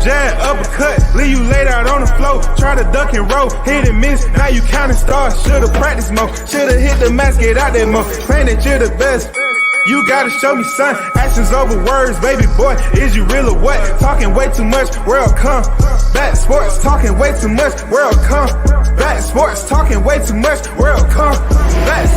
jab, uppercut, leave you laid out on the floor. Try to duck and roll, hit and miss, now you counting stars. Should've practiced more, should've hit the mask, get out there more. Claim that you're the best. You gotta show me, son. Actions over words, baby boy. Is you real or what? Talking way too much, world come. Back sports, talking way too much, world come. Back sports, talking way too much, world come. Back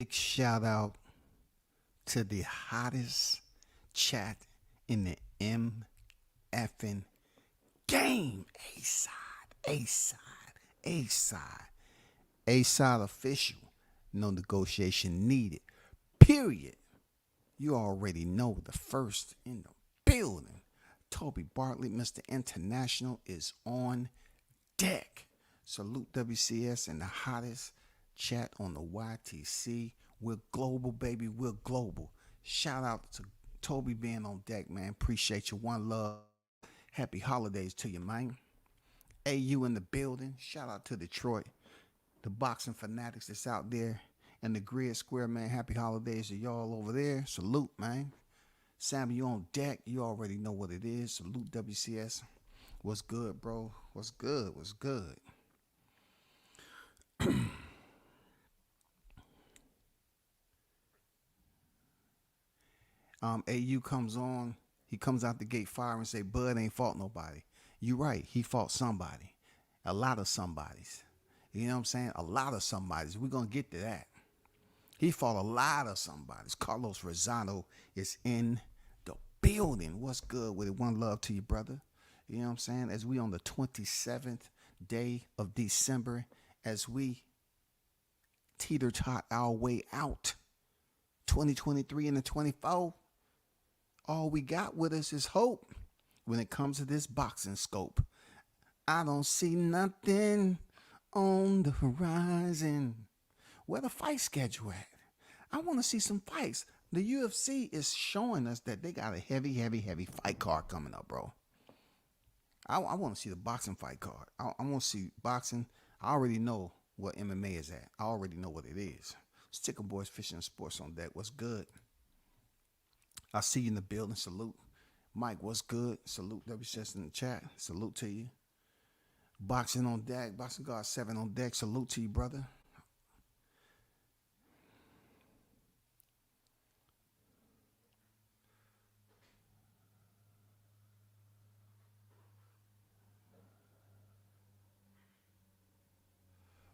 Shout out to the hottest chat in the MFing game. A-side official. No negotiation needed. Period. You already know the first in the building. Toby Bartlett, Mr. International, is on deck. Salute WCS and the hottest chat on the YTC. We're global, baby. We're global. Shout out to Toby being on deck, man. Appreciate you. One love. Happy holidays to you, man. AU in the building. Shout out to Detroit. The boxing fanatics that's out there in the grid square, man. Happy holidays to y'all over there. Salute, man. Sammy, you on deck. You already know what it is. Salute WCS. What's good, bro? What's good? What's good? AU comes on, he comes out the gate fire and say, Bud ain't fought nobody. You right, he fought somebody. A lot of somebodies. You know what I'm saying? A lot of somebodies. We're going to get to that. He fought a lot of somebodies. Carlos Rosano is in the building. What's good with it? One love to you, brother. You know what I'm saying? As we on the 27th day of December, as we teeter-tot our way out, 2023 and the 24, all we got with us is hope when it comes to this boxing scope. I don't see nothing on the horizon. Where the fight schedule at? I want to see some fights. The UFC is showing us that they got a heavy fight card coming up, bro. I want to see the boxing fight card. I want to see boxing. I already know what MMA is at. I already know what it is. Sticker Boys Fishing and Sports on deck. What's good? I see you in the building. Salute. Mike, what's good? Salute WCS in the chat. Salute to you. Boxing on deck. Boxing Guard 7 on deck. Salute to you, brother.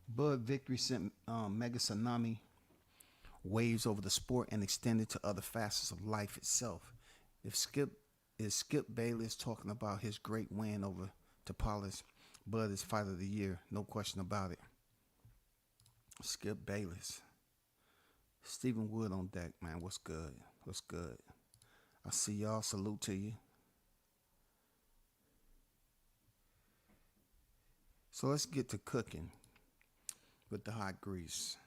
Bud victory sent mega tsunami waves over the sport and extended to other facets of life itself. If Skip Bayless talking about his great win over Topalis, Bud is fight of the year, no question about it. Skip Bayless. Stephen Wood on deck, man. What's good? What's good? I see y'all. Salute to you. So let's get to cooking with the hot grease.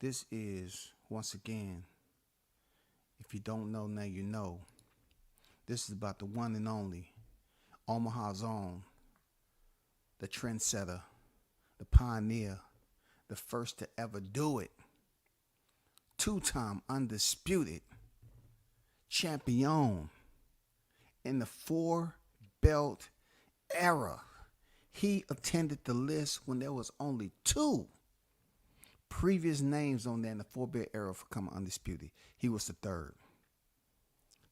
This is, once again, if you don't know, now you know. This is about the one and only Omaha's own, the trendsetter, the pioneer, the first to ever do it. Two-time undisputed champion in the 4-belt era. He attended the list when there was only 2 previous names on there in the 4-belt era for coming undisputed. He was the 3rd.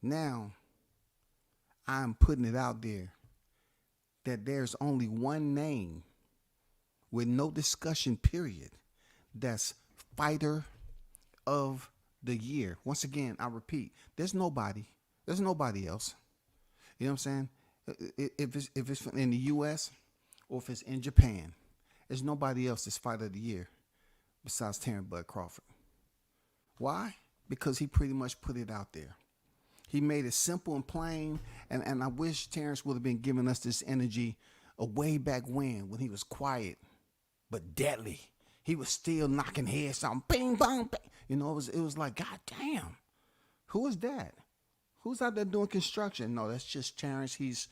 Now, I'm putting it out there that there's only one name with no discussion period that's fighter of the year. Once again, I repeat, there's nobody else. You know what I'm saying? If it's in the U.S. or if it's in Japan, there's nobody else that's fighter of the year besides Terence Bud Crawford. Why? Because he pretty much put it out there. He made it simple and plain, and I wish Terence would have been giving us this energy way back when he was quiet but deadly. He was still knocking heads on, bing, bong, bang. You know, it was like, God damn, who is that? Who's out there doing construction? No, that's just Terence. He's,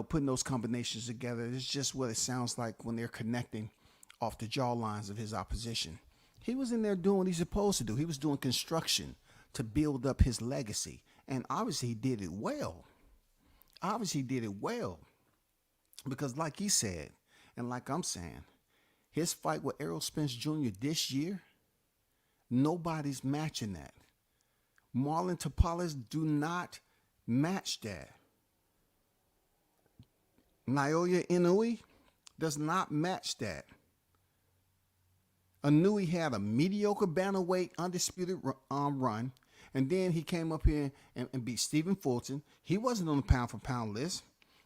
putting those combinations together. It's just what it sounds like when they're connecting off the jaw lines of his opposition. He was in there doing what he's supposed to do. He was doing construction to build up his legacy. And obviously he did it well. Because like he said, and like I'm saying, his fight with Errol Spence Jr. this year, nobody's matching that. Marlon Tapales do not match that. Naoya Inoue does not match that. Inoue had a mediocre bantamweight undisputed run, and then he came up here and beat Stephen Fulton. He wasn't on the pound for pound list.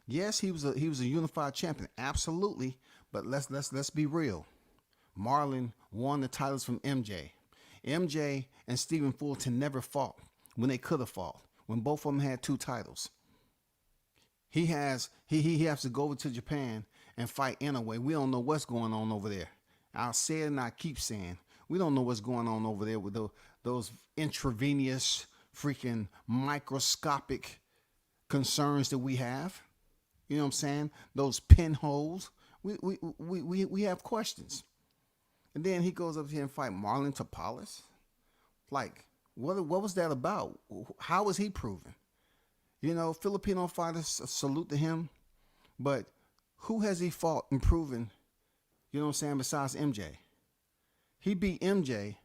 Yes, he was a unified champion, absolutely. But let's be real. Marlon won the titles from MJ. MJ and Stephen Fulton never fought when they could have fought, when both of them had 2 titles. He has to go over to Japan and fight Inoue. We don't know what's going on over there. I'll say it and I keep saying, we don't know what's going on over there with those intravenous, freaking microscopic concerns that we have. You know what I'm saying? Those pinholes. We have questions. And then he goes up here and fight Marlon Tapales. Like, what was that about? How was he proven? Filipino fighters, salute to him. But who has he fought and proven, besides MJ? He beat MJ,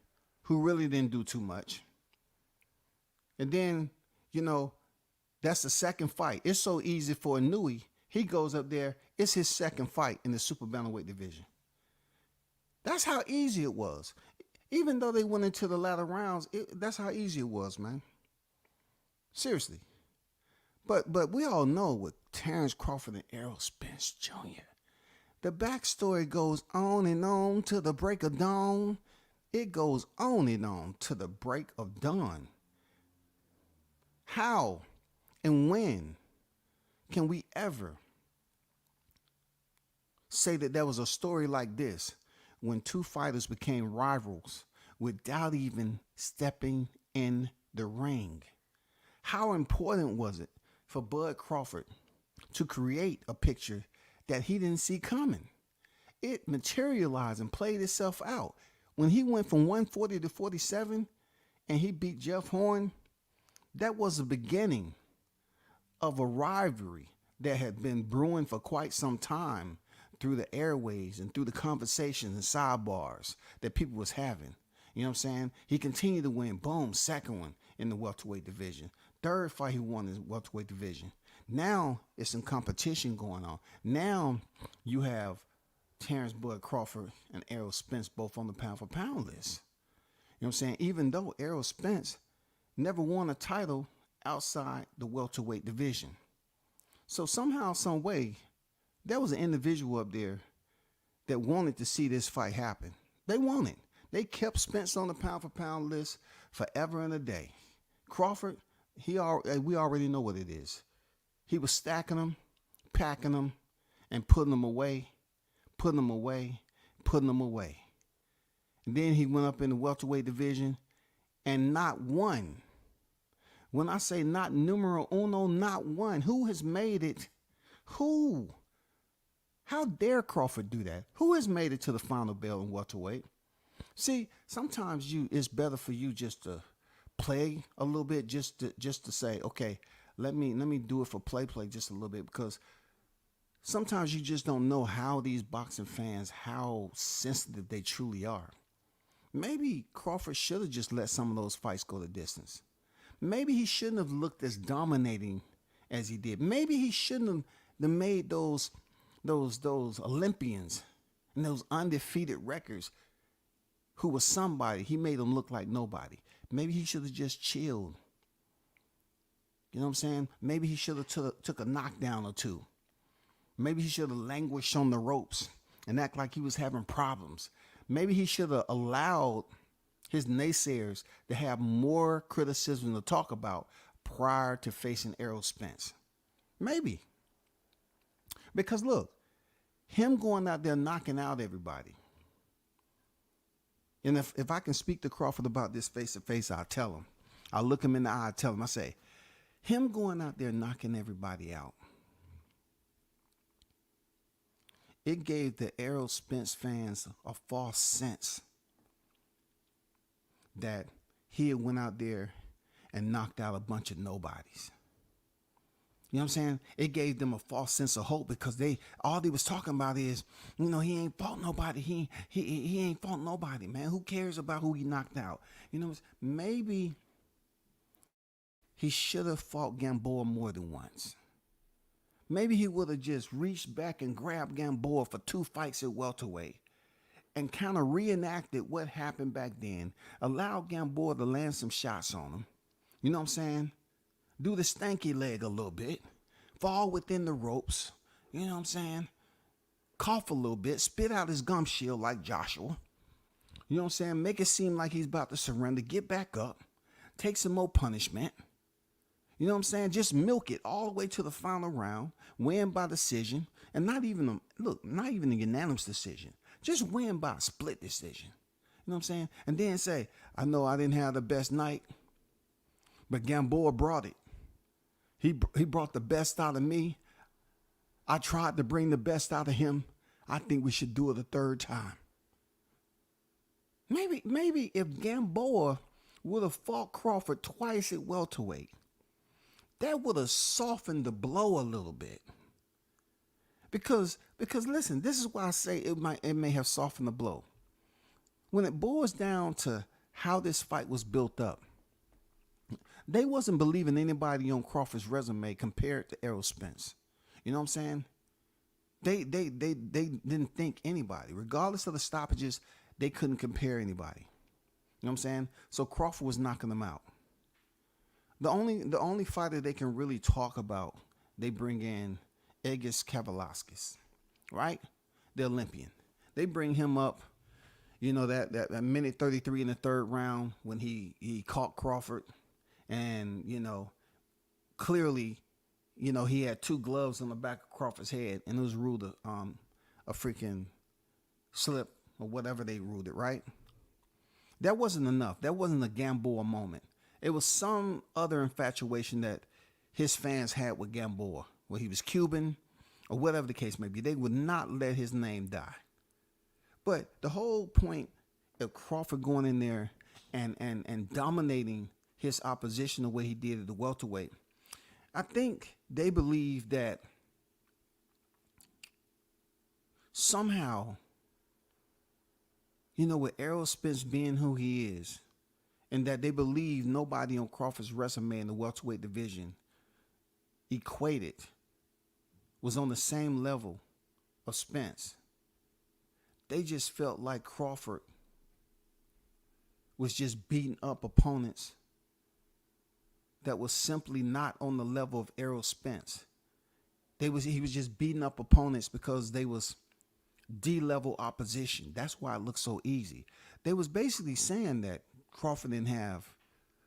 who really didn't do too much. And then, that's the second fight. It's so easy for Inoue. He goes up there. It's his second fight in the super bantamweight division. That's how easy it was. Even though they went into the latter rounds, that's how easy it was, man. Seriously. But we all know with Terence Crawford and Errol Spence Jr., the backstory goes on and on to the break of dawn. It goes on and on to the break of dawn. How and when can we ever say that there was a story like this when 2 fighters became rivals without even stepping in the ring? How important was it for Bud Crawford to create a picture that he didn't see coming? It materialized and played itself out. When he went from 140 to 47 and he beat Jeff Horn, that was the beginning of a rivalry that had been brewing for quite some time through the airways and through the conversations and sidebars that people was having. You know what I'm saying? He continued to win. Boom, second one in the welterweight division. Third fight he won in the welterweight division. Now it's some competition going on. Now you have Terence Bud Crawford and Errol Spence both on the pound for pound list. You know what I'm saying? Even though Errol Spence never won a title outside the welterweight division. So somehow, some way, there was an individual up there that wanted to see this fight happen. They wanted. They kept Spence on the pound for pound list forever and a day. Crawford, we already know what it is. He was stacking them, packing them, and putting them away. And then he went up in the welterweight division, and not one. When I say not numero uno, not one. Who has made it? Who? How dare Crawford do that? Who has made it to the final bell in welterweight? See, sometimes it's better for you just to play a little bit, just to say, okay, let me do it for play just a little bit, because sometimes you just don't know how these boxing fans, how sensitive they truly are. Maybe Crawford should have just let some of those fights go the distance. Maybe he shouldn't have looked as dominating as he did. Maybe he shouldn't have made those Olympians and those undefeated records who was somebody. He made them look like nobody. Maybe he should have just chilled You know what I'm saying? Maybe he should have took a knockdown or two. Maybe he should have languished on the ropes and act like he was having problems. Maybe he should have allowed his naysayers to have more criticism to talk about prior to facing Errol Spence. Maybe. Because look, him going out there knocking out everybody. And if I can speak to Crawford about this face-to-face, I'll tell him. I'll look him in the eye, tell him, I say, him going out there knocking everybody out, it gave the Errol Spence fans a false sense that he had went out there and knocked out a bunch of nobodies. You know what I'm saying? It gave them a false sense of hope because all they was talking about is, he ain't fought nobody. He ain't fought nobody, man. Who cares about who he knocked out? Maybe he should have fought Gamboa more than once. Maybe he would have just reached back and grabbed Gamboa for 2 fights at welterweight and kind of reenacted what happened back then. Allowed Gamboa to land some shots on him. You know what I'm saying? Do the stanky leg a little bit. Fall within the ropes. You know what I'm saying? Cough a little bit. Spit out his gum shield like Joshua. You know what I'm saying? Make it seem like he's about to surrender. Get back up. Take some more punishment. You know what I'm saying? Just milk it all the way to the final round. Win by decision. And not even a unanimous decision. Just win by a split decision. You know what I'm saying? And then say, I know I didn't have the best night, but Gamboa brought it. He brought the best out of me. I tried to bring the best out of him. I think we should do it a third time. Maybe if Gamboa would have fought Crawford twice at welterweight, that would have softened the blow a little bit. Because listen, this is why I say it may have softened the blow. When it boils down to how this fight was built up, they wasn't believing anybody on Crawford's resume compared to Errol Spence. You know what I'm saying? They didn't think anybody, regardless of the stoppages, they couldn't compare anybody. You know what I'm saying? So Crawford was knocking them out. The only fighter they can really talk about, they bring in Egis Kavalauskas, right? The Olympian. They bring him up, that minute 33 in the third round when he caught Crawford. And, clearly, he had 2 gloves on the back of Crawford's head, and it was ruled a freaking slip or whatever they ruled it, right? That wasn't enough. That wasn't a Gamboa moment. It was some other infatuation that his fans had with Gamboa, where he was Cuban or whatever the case may be. They would not let his name die. But the whole point of Crawford going in there and dominating his opposition the way he did at the welterweight, I think they believe that somehow, with Errol Spence being who he is, and that they believe nobody on Crawford's resume in the welterweight division was on the same level of Spence. They just felt like Crawford was just beating up opponents that was simply not on the level of Errol Spence. He was just beating up opponents because they was D-level opposition. That's why it looked so easy. They was basically saying that Crawford didn't have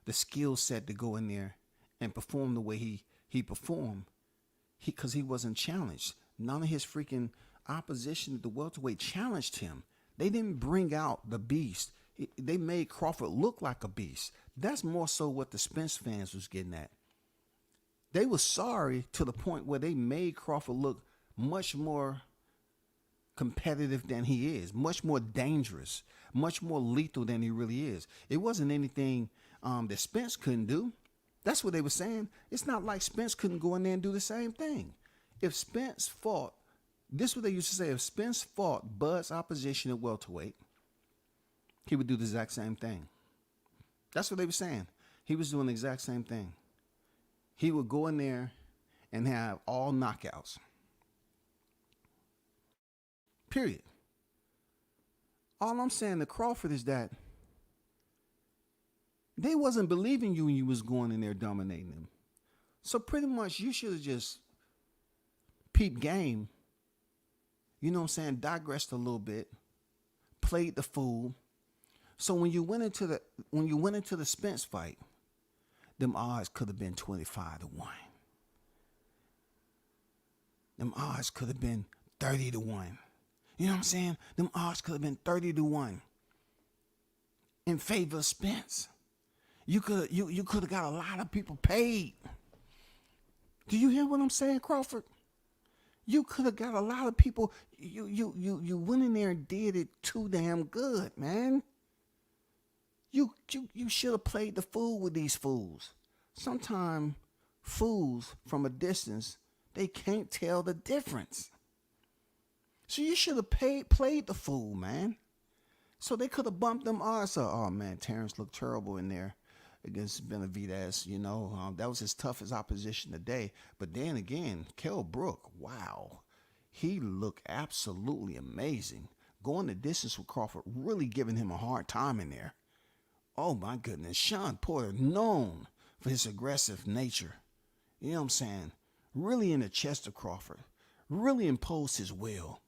the skill set to go in there and perform the way he performed because he wasn't challenged. None of his freaking opposition at the welterweight challenged him. They didn't bring out the beast. They made Crawford look like a beast. That's more so what the Spence fans was getting at. They were sorry to the point where they made Crawford look much more competitive than he is, much more dangerous, much more lethal than he really is. It wasn't anything that Spence couldn't do. That's what they were saying. It's not like Spence couldn't go in there and do the same thing. If Spence fought, this is what they used to say, if Spence fought Bud's opposition at welterweight, he would do the exact same thing. That's what they were saying. He was doing the exact same thing. He would go in there and have all knockouts. Period. All I'm saying to Crawford is that they wasn't believing you when you was going in there dominating them. So pretty much you should have just peeped game, you know what I'm saying, digressed a little bit, played the fool. So when you went into the Spence fight, them odds could have been 25-1. Them odds could have been 30-1. You know what I'm saying? Them odds could have been 30-1 in favor of Spence. You could have got a lot of people paid. Do you hear what I'm saying, Crawford? You could have got a lot of people. You went in there and did it too damn good, man. You should have played the fool with these fools. Sometimes fools from a distance, they can't tell the difference. So you should have played the fool, man. So they could have bumped them odds up. Oh man, Terence looked terrible in there against Benavidez. You know, that was his toughest opposition today. But then again, Kell Brook, wow, he looked absolutely amazing. Going the distance with Crawford, really giving him a hard time in there. Oh my goodness, Sean Porter, known for his aggressive nature. You know what I'm saying? Really in the chest of Crawford. Really imposed his will.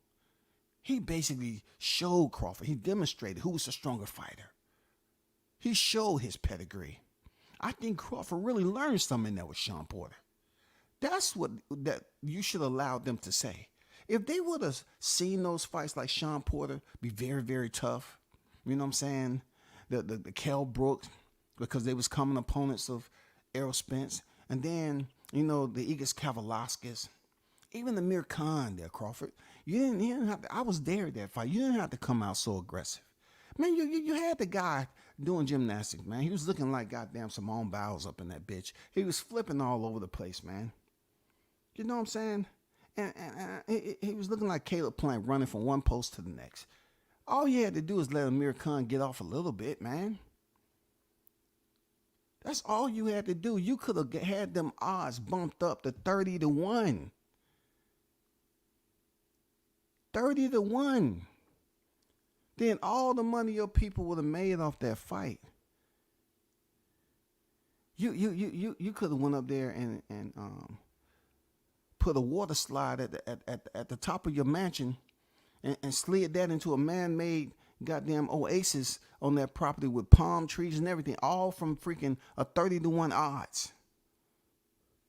He basically showed Crawford. He demonstrated who was the stronger fighter. He showed his pedigree. I think Crawford really learned something there with Sean Porter. That's what that you should allow them to say. If they would have seen those fights like Sean Porter be very, very tough, you know what I'm saying? The Kell Brooks, because they was common opponents of Errol Spence. And then, you know, the Igor Kavalauskas, even the Amir Khan there, Crawford. You didn't have to, I was there at that fight. You didn't have to come out so aggressive. Man, you had the guy doing gymnastics, man. He was looking like goddamn Simone Biles up in that bitch. He was flipping all over the place, man. You know what I'm saying? And he was looking like Caleb Plant running from one post to the next. All you had to do is let Amir Khan get off a little bit, man. That's all you had to do. You could have had them odds bumped up to 30-1. 30-1. Then all the money your people would have made off that fight. You could have went up there and put a water slide at the top of your mansion and slid that into a man-made goddamn oasis on that property with palm trees and everything, all from freaking a 30-1 odds.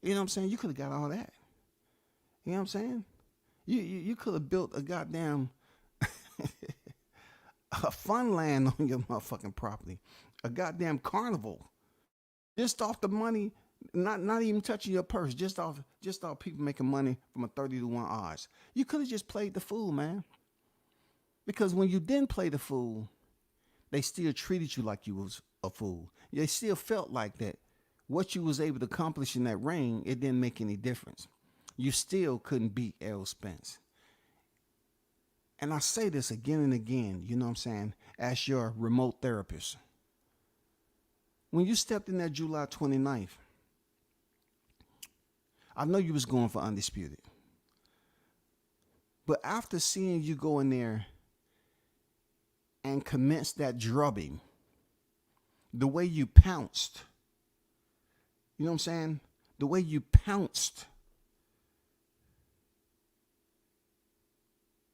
You know what I'm saying? You could have got all that. You know what I'm saying? You could have built a goddamn a fun land on your motherfucking property, a goddamn carnival, just off the money, not even touching your purse, just off people making money from a 30-1 odds. You could have just played the fool, man. Because when you didn't play the fool, they still treated you like you was a fool. They still felt like that what you was able to accomplish in that ring, it didn't make any difference. You still couldn't beat Errol Spence. And I say this again and again, you know what I'm saying, as your remote therapist. When you stepped in there July 29th, I know you was going for undisputed. But after seeing you go in there and commence that drubbing, the way you pounced, you know what I'm saying? The way you pounced,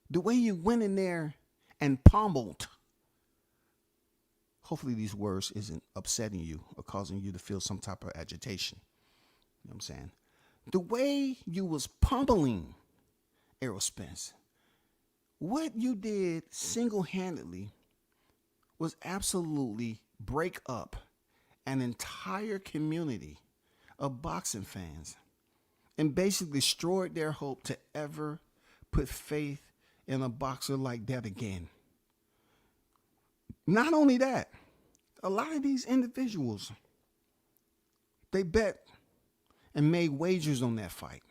the way you went in there and pummeled. Hopefully these words isn't upsetting you or causing you to feel some type of agitation. You know what I'm saying? The way you was pummeling Errol Spence, what you did single-handedly was absolutely break up an entire community of boxing fans and basically destroyed their hope to ever put faith in a boxer like that again. Not only that, a lot of these individuals, they bet and made wagers on that fight.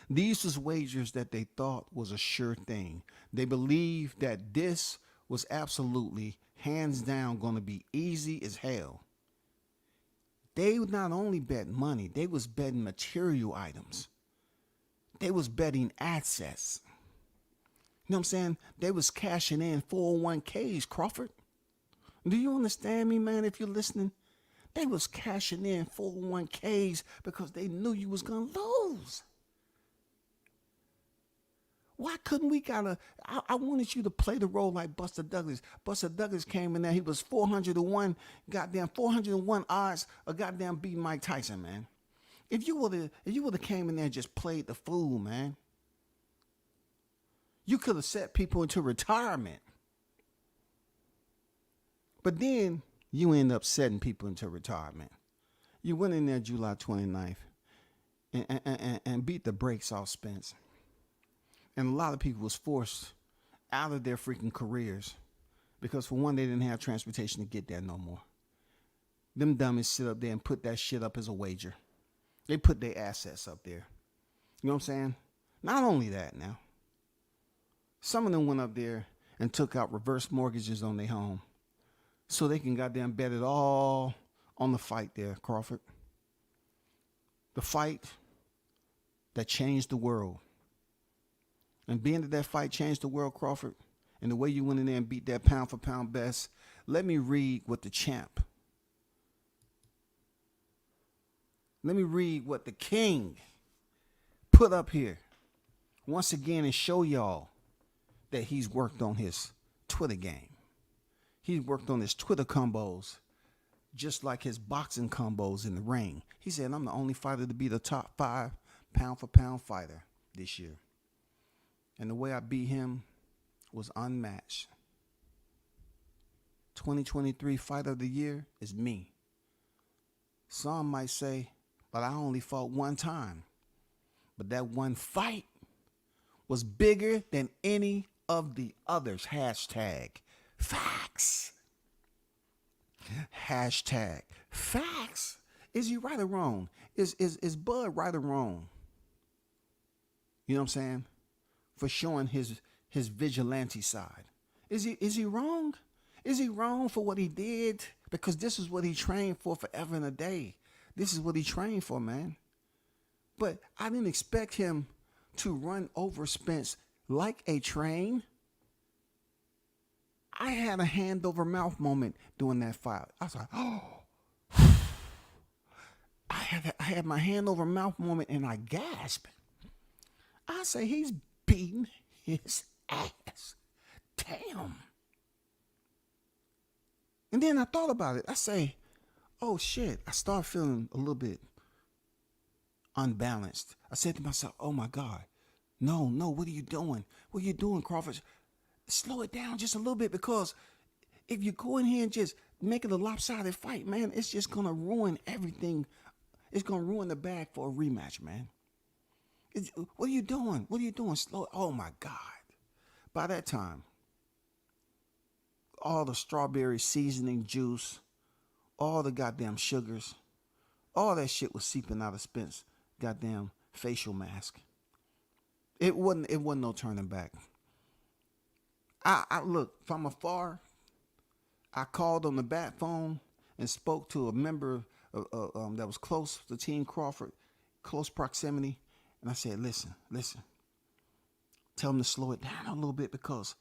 These was wagers that they thought was a sure thing. They believed that this was absolutely, hands down, going to be easy as hell. They would not only bet money, they was betting material items. They was betting assets. You know what I'm saying? They was cashing in 401ks, Crawford. Do you understand me, man, if you're listening? They was cashing in 401ks because they knew you was going to lose. Why couldn't we I wanted you to play the role like Buster Douglas. Buster Douglas came in there. He was 401, goddamn 401 odds of goddamn beating Mike Tyson, man. If you would have came in there and just played the fool, man, you could have set people into retirement. But then you end up setting people into retirement. You went in there July 29th and beat the brakes off Spence. And a lot of people was forced out of their freaking careers because, for one, they didn't have transportation to get there no more. Them dummies sit up there and put that shit up as a wager. They put their assets up there. You know what I'm saying? Not only that now. Some of them went up there and took out reverse mortgages on their home so they can goddamn bet it all on the fight there, Crawford. The fight that changed the world. And being that that fight changed the world, Crawford, and the way you went in there and beat that pound for pound best, let me read what the champ, let me read what the king put up here once again and show y'all that he's worked on his Twitter game. He's worked on his Twitter combos just like his boxing combos in the ring. He said, I'm the only fighter to be the top 5 pound for pound fighter this year. And the way I beat him was unmatched. 2023 Fight of the Year is me. Some might say, but I only fought one time. But that one fight was bigger than any of the others. Hashtag facts. Hashtag facts. Is he right or wrong? Is Bud right or wrong? You know what I'm saying? For showing his vigilante side. Is he wrong? Is he wrong for what he did? Because this is what he trained for forever and a day. This is what he trained for, man. But I didn't expect him to run over Spence like a train. I had a hand over mouth moment during that fight. I was like, oh. I had my hand over mouth moment and I gasped. I say he's beating his ass. Damn. And then I thought about it. I say, oh shit. I started feeling a little bit unbalanced. I said to myself, oh my God. No, what are you doing? What are you doing, Crawford? Slow it down just a little bit, because if you go in here and just make it a lopsided fight, man, it's just going to ruin everything. It's going to ruin the bag for a rematch, man. What are you doing? What are you doing? Slow. Oh my God. By that time, all the strawberry seasoning juice, all the goddamn sugars, all that shit was seeping out of Spence's goddamn facial mask. It wasn't no turning back. I look from afar. I called on the bat phone and spoke to a member that was close to Team Crawford, close proximity. And I said, listen, tell him to slow it down a little bit, because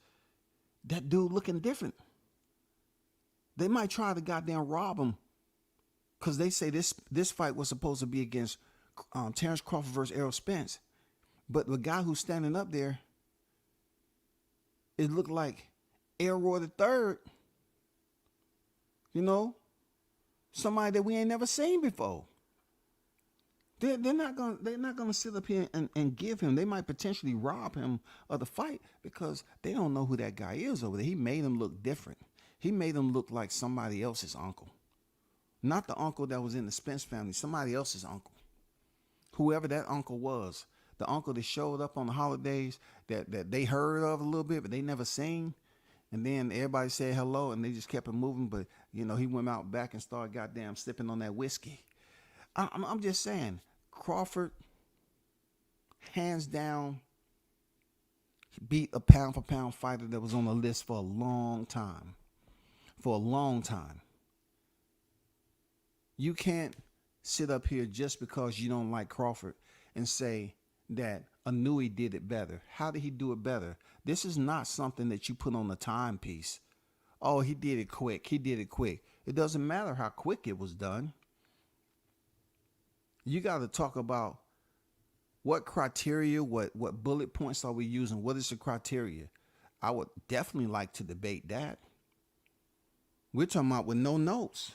that dude looking different. They might try to goddamn rob him, because they say this fight was supposed to be against Terence Crawford versus Errol Spence. But the guy who's standing up there, it looked like Elroy the Third. You know, somebody that we ain't never seen before. They're not gonna sit up here and give him. They might potentially rob him of the fight, because they don't know who that guy is over there. He made him look different. He made him look like somebody else's uncle, not the uncle that was in the Spence family. Somebody else's uncle, whoever that uncle was. The uncle that showed up on the holidays that they heard of a little bit, but they never seen. And then everybody said hello, and they just kept it moving. But, you know, he went out back and started goddamn sipping on that whiskey. I'm just saying, Crawford, hands down, beat a pound for pound fighter that was on the list for a long time. For a long time. You can't sit up here just because you don't like Crawford and say that Anui did it better. How did he do it better? This is not something that you put on the timepiece. Oh, he did it quick. It doesn't matter how quick it was done. You got to talk about what criteria, what bullet points are we using? What is the criteria? I would definitely like to debate that. We're talking about with no notes.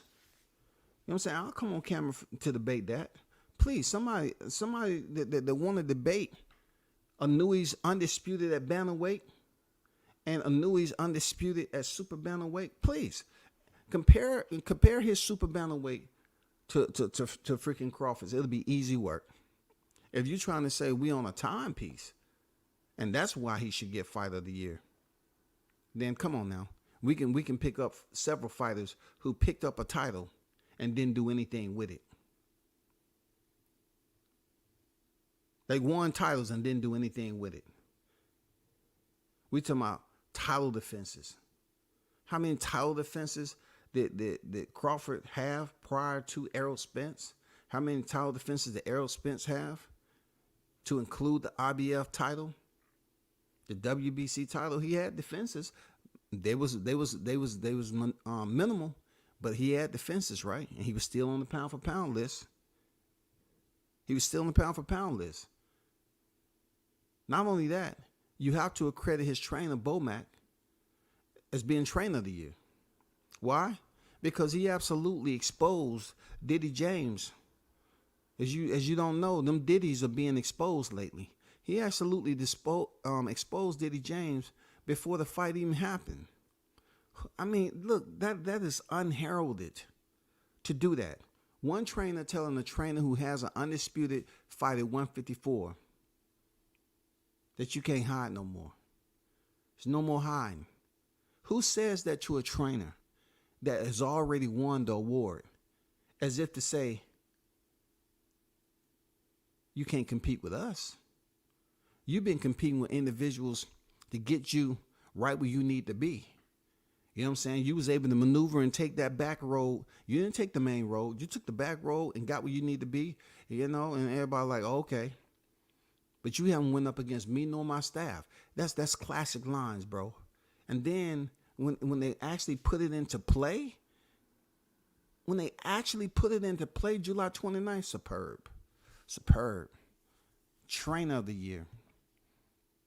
You know what I'm saying? I'll come on camera to debate that. Please, somebody that want to debate Anui's undisputed at bantamweight and Anui's undisputed at super bantamweight. Please compare his super bantamweight to freaking Crawford's. It'll be easy work. If you're trying to say we on a timepiece, and that's why he should get Fight of the Year, then come on now. We can pick up several fighters who picked up a title and didn't do anything with it. They won titles and didn't do anything with it. We talking about title defenses. How many title defenses did Crawford have prior to Errol Spence? How many title defenses did Errol Spence have? To include the IBF title, the WBC title, he had defenses. They was minimal, but he had defenses, right? And he was still on the pound for pound list. Not only that, you have to accredit his trainer Bomac as being trainer of the year. Why? Because he absolutely exposed Diddy James. As you don't know, them Diddies are being exposed lately. He absolutely exposed Diddy James before the fight even happened. I mean, look, that is unheralded to do that. One trainer telling a trainer who has an undisputed fight at 154 that you can't hide no more. There's no more hiding. Who says that to a trainer that has already won the award? As if to say, you can't compete with us. You've been competing with individuals to get you right where you need to be. You know what I'm saying? You was able to maneuver and take that back road. You didn't take the main road. You took the back road and got where you need to be, you know, and everybody like, oh, okay. But you haven't went up against me nor my staff. That's classic lines, bro. And then when they actually put it into play, July 29th, superb. Trainer of the year,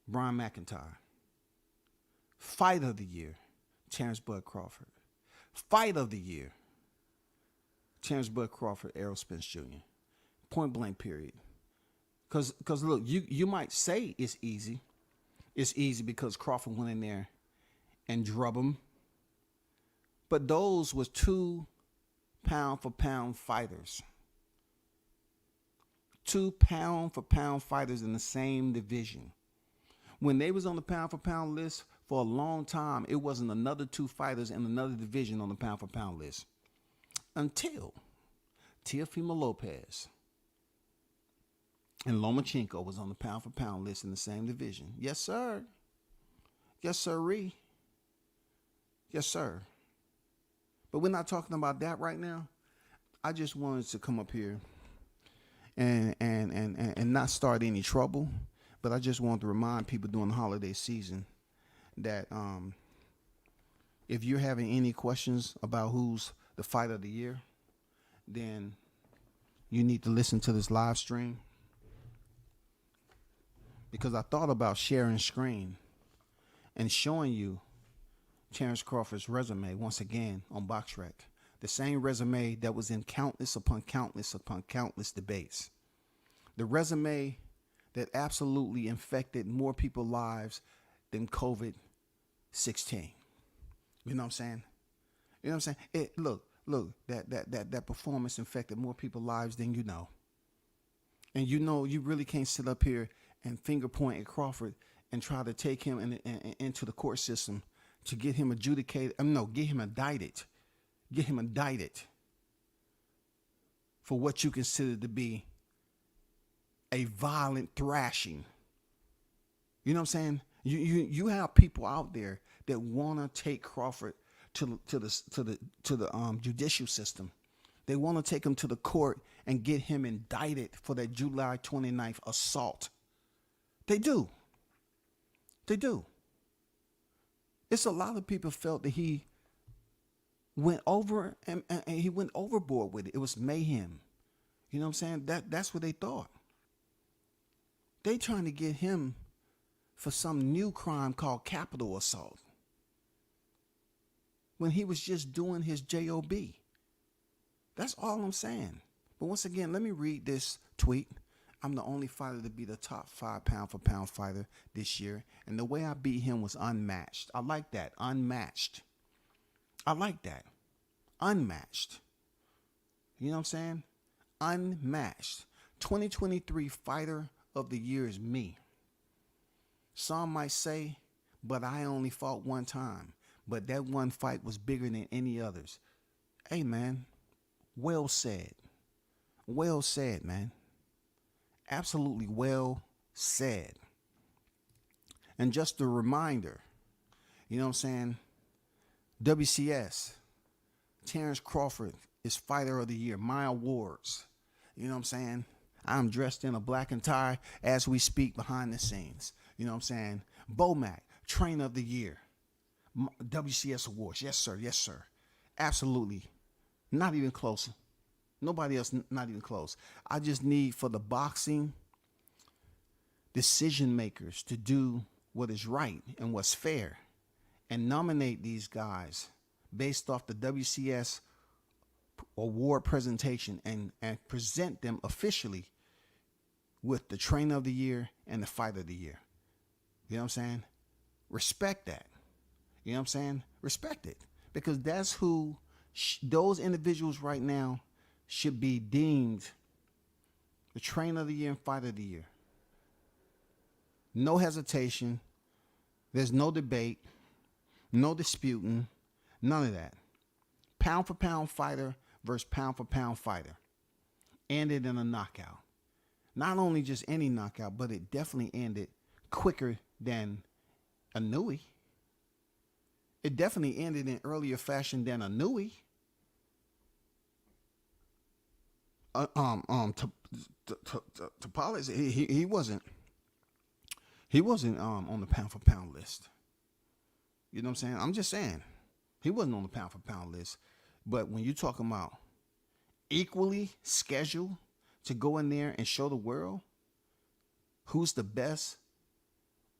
Brian McIntyre. Fight of the year, Terence Bud Crawford. Fight of the year, Terence Bud Crawford, Errol Spence Jr. Point blank period. Because look, you might say it's easy. It's easy because Crawford went in there and drub him. But those was 2 pound-for-pound fighters. 2 pound-for-pound fighters in the same division. When they was on the pound-for-pound list for a long time, it wasn't another 2 fighters in another division on the pound-for-pound list. Until Teofimo Lopez and Lomachenko was on the pound-for-pound list in the same division. Yes, sir. Yes, sirree. Yes, sir. But we're not talking about that right now. I just wanted to come up here and not start any trouble. But I just wanted to remind people during the holiday season that if you're having any questions about who's the fight of the year, then you need to listen to this live stream. Because I thought about sharing screen and showing you Terence Crawford's resume once again on BoxRec. The same resume that was in countless upon countless upon countless debates. The resume that absolutely infected more people's lives than COVID-19. You know what I'm saying? You know what I'm saying? Look, that performance infected more people's lives than you know. And you know, you really can't sit up here and finger point at Crawford and try to take him into the court system to get him adjudicated. Get him indicted. Get him indicted for what you consider to be a violent thrashing. You know what I'm saying? You have people out there that want to take Crawford to the judicial system. They want to take him to the court and get him indicted for that July 29th assault. They do. It's a lot of people felt that he went over and he went overboard with it. It was mayhem. You know what I'm saying? That's what they thought. They trying to get him for some new crime called capital assault, when he was just doing his job. That's all I'm saying. But once again, let me read this tweet. I'm the only fighter to be the top 5 pound for pound fighter this year, and the way I beat him was unmatched. I like that. Unmatched. I like that. Unmatched. You know what I'm saying? Unmatched. 2023 fighter of the year is me. Some might say, but I only fought one time. But that one fight was bigger than any others. Hey, man. Well said. Well said, man. Absolutely well said. And just a reminder, you know what I'm saying? WCS, Terence Crawford is fighter of the year. My awards. You know what I'm saying? I'm dressed in a black and tie as we speak behind the scenes. You know what I'm saying? Bomac, trainer of the year. WCS awards. Yes, sir. Yes, sir. Absolutely. Not even close. Nobody else, not even close. I just need for the boxing decision makers to do what is right and what's fair and nominate these guys based off the WCS award presentation and present them officially with the trainer of the year and the fighter of the year. You know what I'm saying? Respect that. You know what I'm saying? Respect it. Because that's who those individuals right now should be deemed the trainer of the year and fighter of the year. No hesitation. There's no debate. No disputing. None of that. Pound for pound fighter versus pound for pound fighter. Ended in a knockout. Not only just any knockout, but it definitely ended quicker than a Nui. It definitely ended in earlier fashion than a Nui. Tapales, he wasn't on the pound for pound list. You know what I'm saying? I'm just saying he wasn't on the pound for pound list. But when you're talking about equally scheduled to go in there and show the world who's the best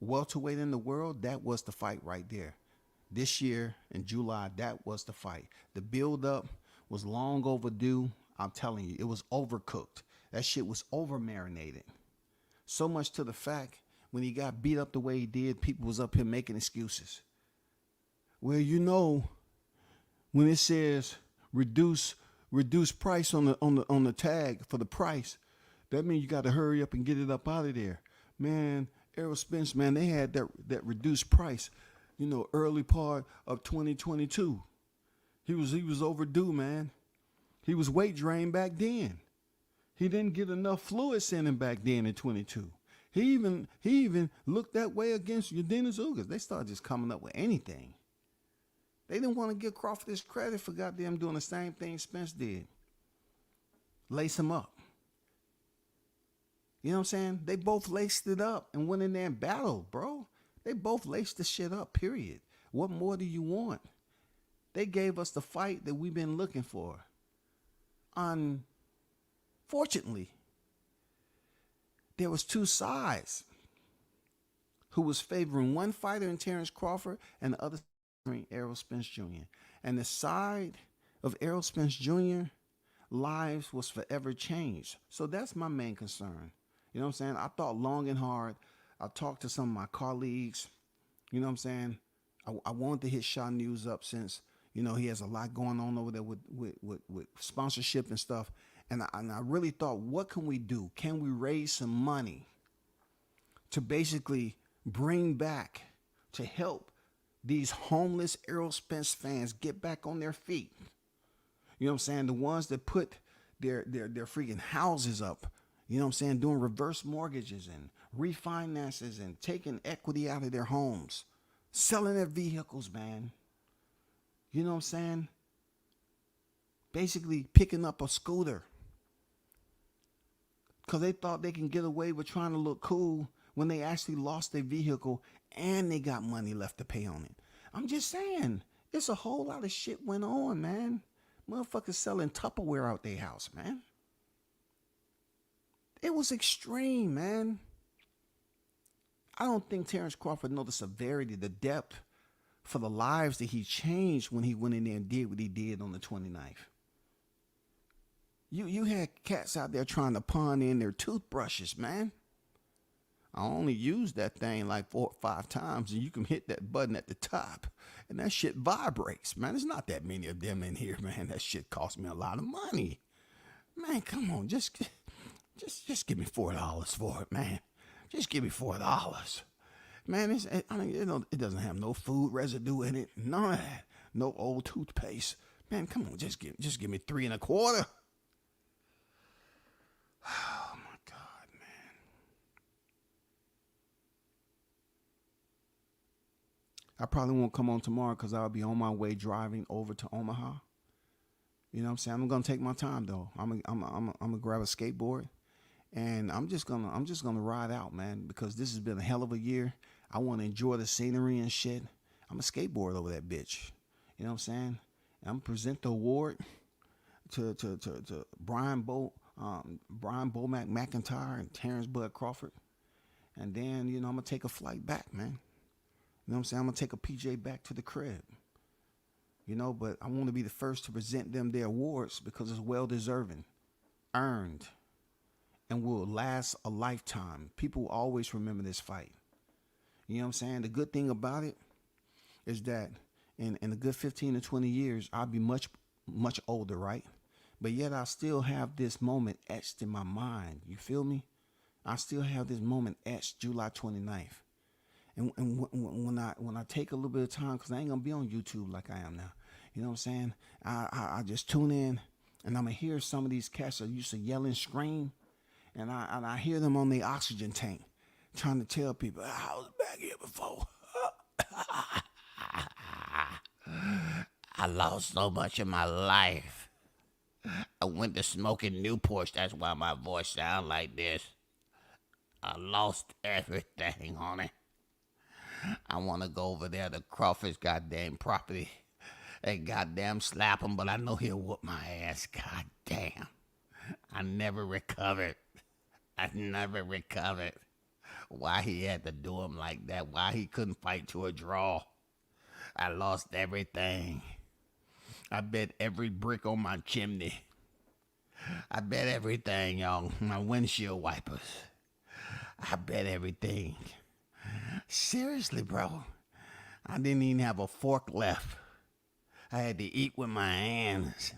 welterweight in the world, that was the fight right there. This year in July, that was the fight. The build up was long overdue. I'm telling you, it was overcooked. That shit was over marinated. So much to the fact when he got beat up the way he did, people was up here making excuses. Well, you know, when it says reduce price on the tag for the price, that means you got to hurry up and get it up out of there. Man, Errol Spence, man, they had that reduced price, you know, early part of 2022. He was overdue, man. He was weight drained back then. He didn't get enough fluids in him back then in 22. He even looked that way against Yordenis Ugas. They started just coming up with anything. They didn't want to give Crawford his credit for goddamn doing the same thing Spence did. Lace him up. You know what I'm saying? They both laced it up and went in there and battled, bro. They both laced the shit up, period. What more do you want? They gave us the fight that we've been looking for. Unfortunately, there was two sides who was favoring one fighter in Terence Crawford and the other favoring Errol Spence Jr. And the side of Errol Spence Jr. lives was forever changed. So that's my main concern. You know what I'm saying? I thought long and hard. I talked to some of my colleagues. You know what I'm saying? I wanted to hit Shaw News up since, you know, he has a lot going on over there with sponsorship and stuff. And I really thought, what can we do? Can we raise some money to basically bring back, to help these homeless Errol Spence fans get back on their feet? You know what I'm saying? The ones that put their freaking houses up, you know what I'm saying, doing reverse mortgages and refinances and taking equity out of their homes, selling their vehicles, man. You know what I'm saying? Basically picking up a scooter because they thought they can get away with trying to look cool when they actually lost their vehicle and they got money left to pay on it. I'm just saying, It's a whole lot of shit went on, man. Motherfuckers selling Tupperware out their house, man. It was extreme, man. I don't think Terence Crawford know the severity, the depth for the lives that he changed when he went in there and did what he did on the 29th. You had cats out there trying to pawn in their toothbrushes, man. I only used that thing like 4 or 5 times, and you can hit that button at the top, and that shit vibrates, man. There's not that many of them in here, man. That shit cost me a lot of money. Man, come on, just give me $4 for it, man. Just give me $4. Man, it doesn't have no food residue in it, none of that. No old toothpaste. Man, come on, just give me 3 1/4. Oh my God, man. I probably won't come on tomorrow because I'll be on my way driving over to Omaha. You know what I'm saying? I'm gonna take my time though. I'm gonna grab a skateboard, and I'm just gonna ride out, man, because this has been a hell of a year. I want to enjoy the scenery and shit. I'm a skateboard over that bitch. You know what I'm saying? I'm gonna present the award to Brian Bomac, McIntyre, and Terence Bud Crawford. And then, I'm going to take a flight back, man. You know what I'm saying? I'm going to take a PJ back to the crib. But I want to be the first to present them their awards because it's well-deserving, earned, and will last a lifetime. People will always remember this fight. You know what I'm saying? The good thing about it is that in a good 15 to 20 years, I'll be much, much older, right? But yet I still have this moment etched in my mind. You feel me? I still have this moment etched July 29th. And when I take a little bit of time, because I ain't going to be on YouTube like I am now. You know what I'm saying? I just tune in, and I'm going to hear some of these cats that used to yell and scream. And I hear them on the oxygen tank trying to tell people, I was back here before. I lost so much of my life. I went to smoking Newports. That's why my voice sounds like this. I lost everything, honey. I want to go over there to Crawford's goddamn property and goddamn slap him, but I know he'll whoop my ass. Goddamn. I never recovered. Why he had to do him like that. Why he couldn't fight to a draw. I lost everything. I bet every brick on my chimney. I bet everything, y'all. My windshield wipers. I bet everything. Seriously, bro. I didn't even have a fork left. I had to eat with my hands.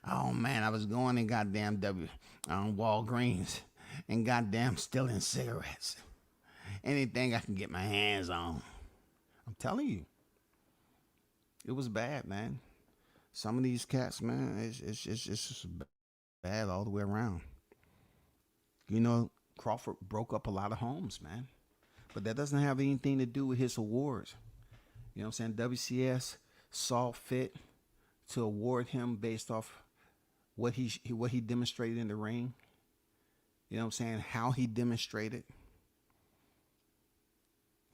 Oh, man, I was going in goddamn Walgreens and goddamn stealing cigarettes. Anything I can get my hands on. I'm telling you. It was bad, man. Some of these cats, man, it's just bad all the way around. Crawford broke up a lot of homes, man. But that doesn't have anything to do with his awards. You know what I'm saying? WCS saw fit to award him based off what he demonstrated in the ring. You know what I'm saying? How he demonstrated.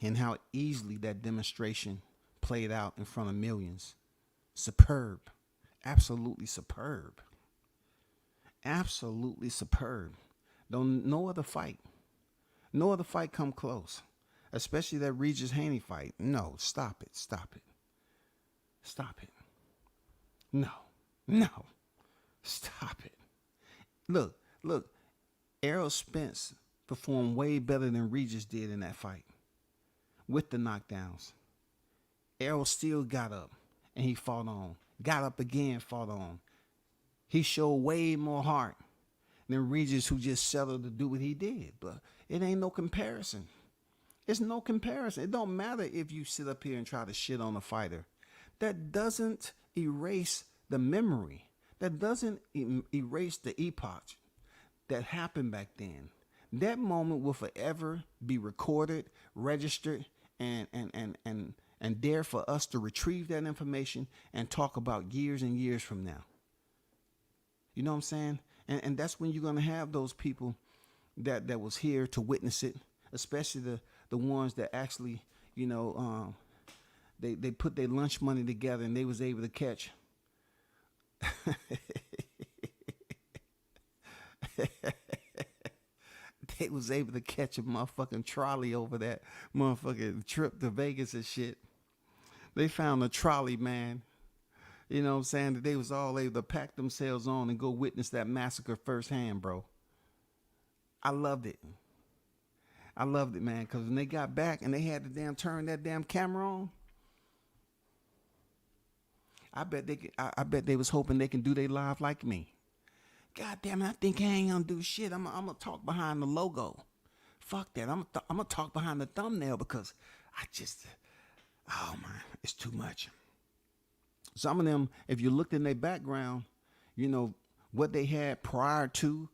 And how easily that demonstration played out in front of millions. Superb. Absolutely superb. Absolutely superb. No other fight come close. Especially that Regis Haney fight. No, stop it. No. Stop it. Look. Errol Spence performed way better than Regis did in that fight. With the knockdowns. Errol still got up and he fought on. Got up again, fought on. He showed way more heart than Regis, who just settled to do what he did. But it ain't no comparison. It's no comparison. It don't matter if you sit up here and try to shit on a fighter. That doesn't erase the memory. That doesn't erase the epoch that happened back then. That moment will forever be recorded, registered, and there for us to retrieve that information and talk about years and years from now. You know what I'm saying? And that's when you're going to have those people that was here to witness it, especially the ones that actually, they put their lunch money together and they was able to catch. They was able to catch a motherfucking trolley over that motherfucking trip to Vegas and shit. They found a trolley, man. You know what I'm saying? That they was all able to pack themselves on and go witness that massacre firsthand, bro. I loved it. I loved it, man, because when they got back and they had to turn that damn camera on, I bet they was hoping they can do their live like me. God damn it, I think I ain't gonna do shit. I'm gonna talk behind the logo. Fuck that. I'm gonna talk behind the thumbnail because oh man, it's too much. Some of them, if you looked in their background, you know, what they had prior to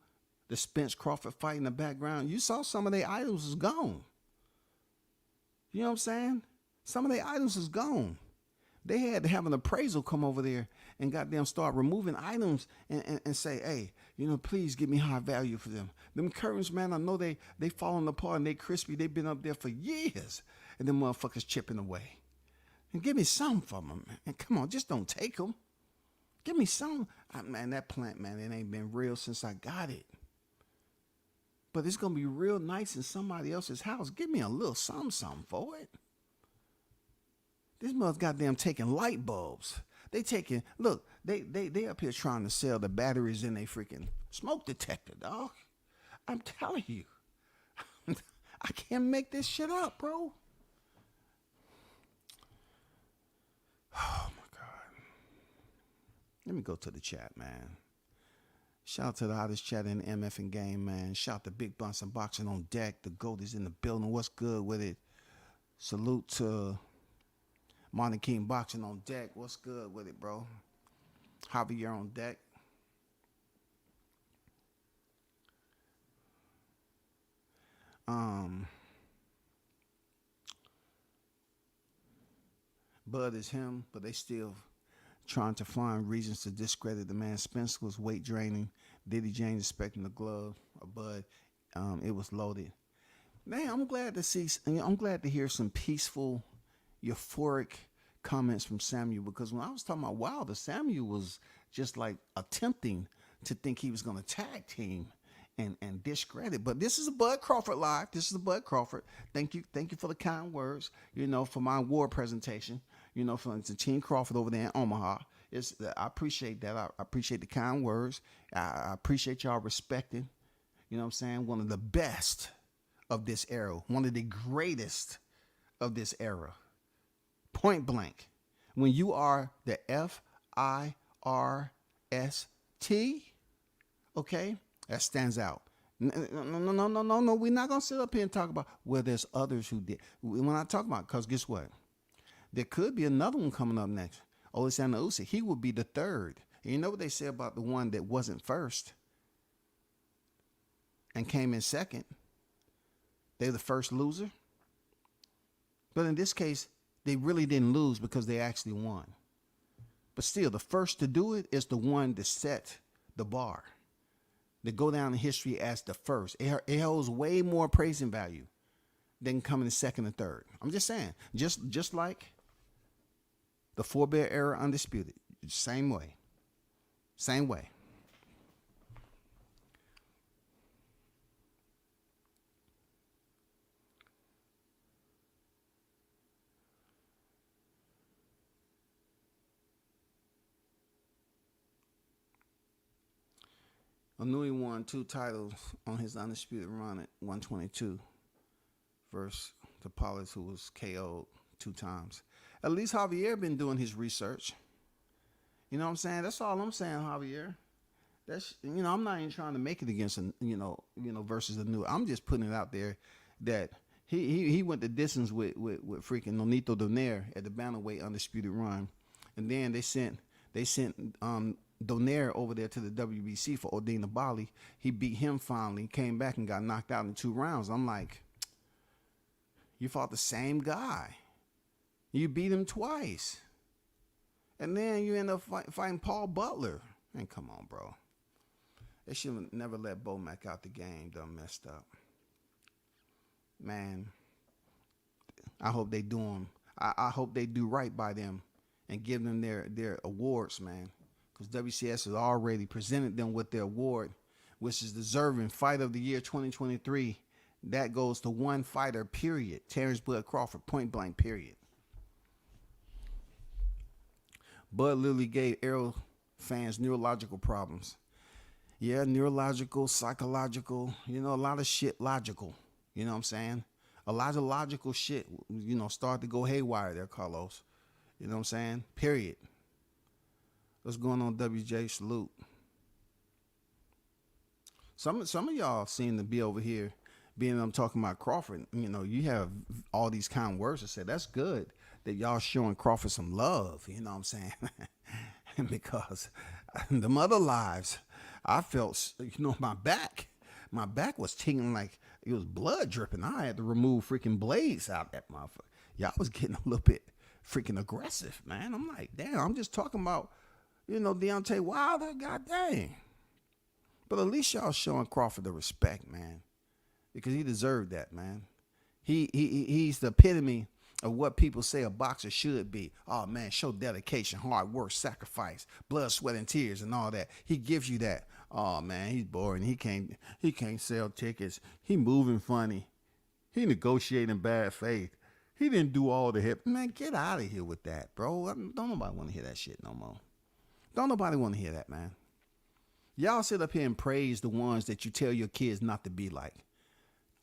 the Spence Crawford fight in the background, you saw some of their items was gone. You know what I'm saying? Some of their items is gone. They had to have an appraisal come over there and goddamn start removing items and say, hey, you know, please give me high value for them. Them curtains, man, I know they falling apart and they crispy. They've been up there for years. And them motherfuckers chipping away. And give me some for them, man. And come on, just don't take them. Give me some. Man, that plant, man, it ain't been real since I got it. But it's going to be real nice in somebody else's house. Give me a little something for it. This mother's goddamn taking light bulbs. They taking, look, they up here trying to sell the batteries in a freaking smoke detector, dog. I'm telling you. I can't make this shit up, bro. Oh, my God. Let me go to the chat, man. Shout out to the hottest chat in the MF game, man. Shout out to Big Bunsen Boxing on deck. The GOAT is in the building. What's good with it? Salute to Monte King Boxing on deck. What's good with it, bro? Javier on deck. Bud is him, but they still trying to find reasons to discredit the man. Spence was weight draining. Diddy James expecting the glove. Bud, it was loaded. Man, I'm glad to hear some peaceful, euphoric comments from Samuel, because when I was talking about Wilder, Samuel was just like attempting to think he was going to tag team and discredit. But this is a Bud Crawford live. This is a Bud Crawford. Thank you for the kind words. You know, for my award presentation. You know, for the Team Crawford over there in Omaha. I appreciate that. I appreciate the kind words. I appreciate y'all respecting. You know what I'm saying? One of the best of this era. One of the greatest of this era. Point blank. When you are the FIRST, okay, that stands out. No. We're not going to sit up here and talk about, well, there's others who did. When I talk about, because guess what? There could be another one coming up next. Olisana Usyk. He would be the third. And you know what they say about the one that wasn't first and came in second? They're the first loser. But in this case, they really didn't lose because they actually won. But still, the first to do it is the one that set the bar. They go down in history as the first. It holds way more praising value than coming in second and third. I'm just saying, just like the Four-Bear era undisputed, same way. Onui won 2 titles on his undisputed run at 122 versus Tapales, who was KO'd 2 times. At least Javier been doing his research. You know what I'm saying? That's all I'm saying, Javier. That's, you know, I'm not even trying to make it against versus the new. I'm just putting it out there that he went the distance with freaking Nonito Donaire at the bantamweight undisputed run, and then they sent Donaire over there to the WBC for Odin Abali. He beat him finally, came back and got knocked out in 2 rounds. I'm like, you fought the same guy. You beat him twice. And then you end up fighting Paul Butler. Man, come on, bro. They should have never let Bomac out the game. Done messed up. Man, I hope they do him. I hope they do right by them and give them their awards, man. Because WCS has already presented them with their award, which is deserving Fight of the Year 2023. That goes to one fighter, period. Terence Crawford, point blank, period. Bud literally gave Errol fans neurological problems. Yeah, neurological, psychological, a lot of shit logical. You know what I'm saying? A lot of logical shit, start to go haywire there, Carlos. You know what I'm saying? Period. What's going on, WJ? Salute. Some of y'all seem to be over here I'm talking about Crawford. You have all these kind words to say. That's good that y'all showing Crawford some love. You know what I'm saying? Because the other lives, I felt, my back was tingling like it was blood dripping. I had to remove freaking blades out that motherfucker. Y'all was getting a little bit freaking aggressive, man. I'm like, damn, I'm just talking about, Deontay Wilder, god dang. But at least y'all showing Crawford the respect, man. Because he deserved that, man. He's the epitome of what people say a boxer should be. Oh, man, show dedication, hard work, sacrifice, blood, sweat, and tears, and all that. He gives you that. Oh, man, he's boring. He can't sell tickets. He moving funny. He negotiating bad faith. He didn't do all the hip. Man, get out of here with that, bro. Don't nobody want to hear that shit no more. Don't nobody want to hear that, man. Y'all sit up here and praise the ones that you tell your kids not to be like.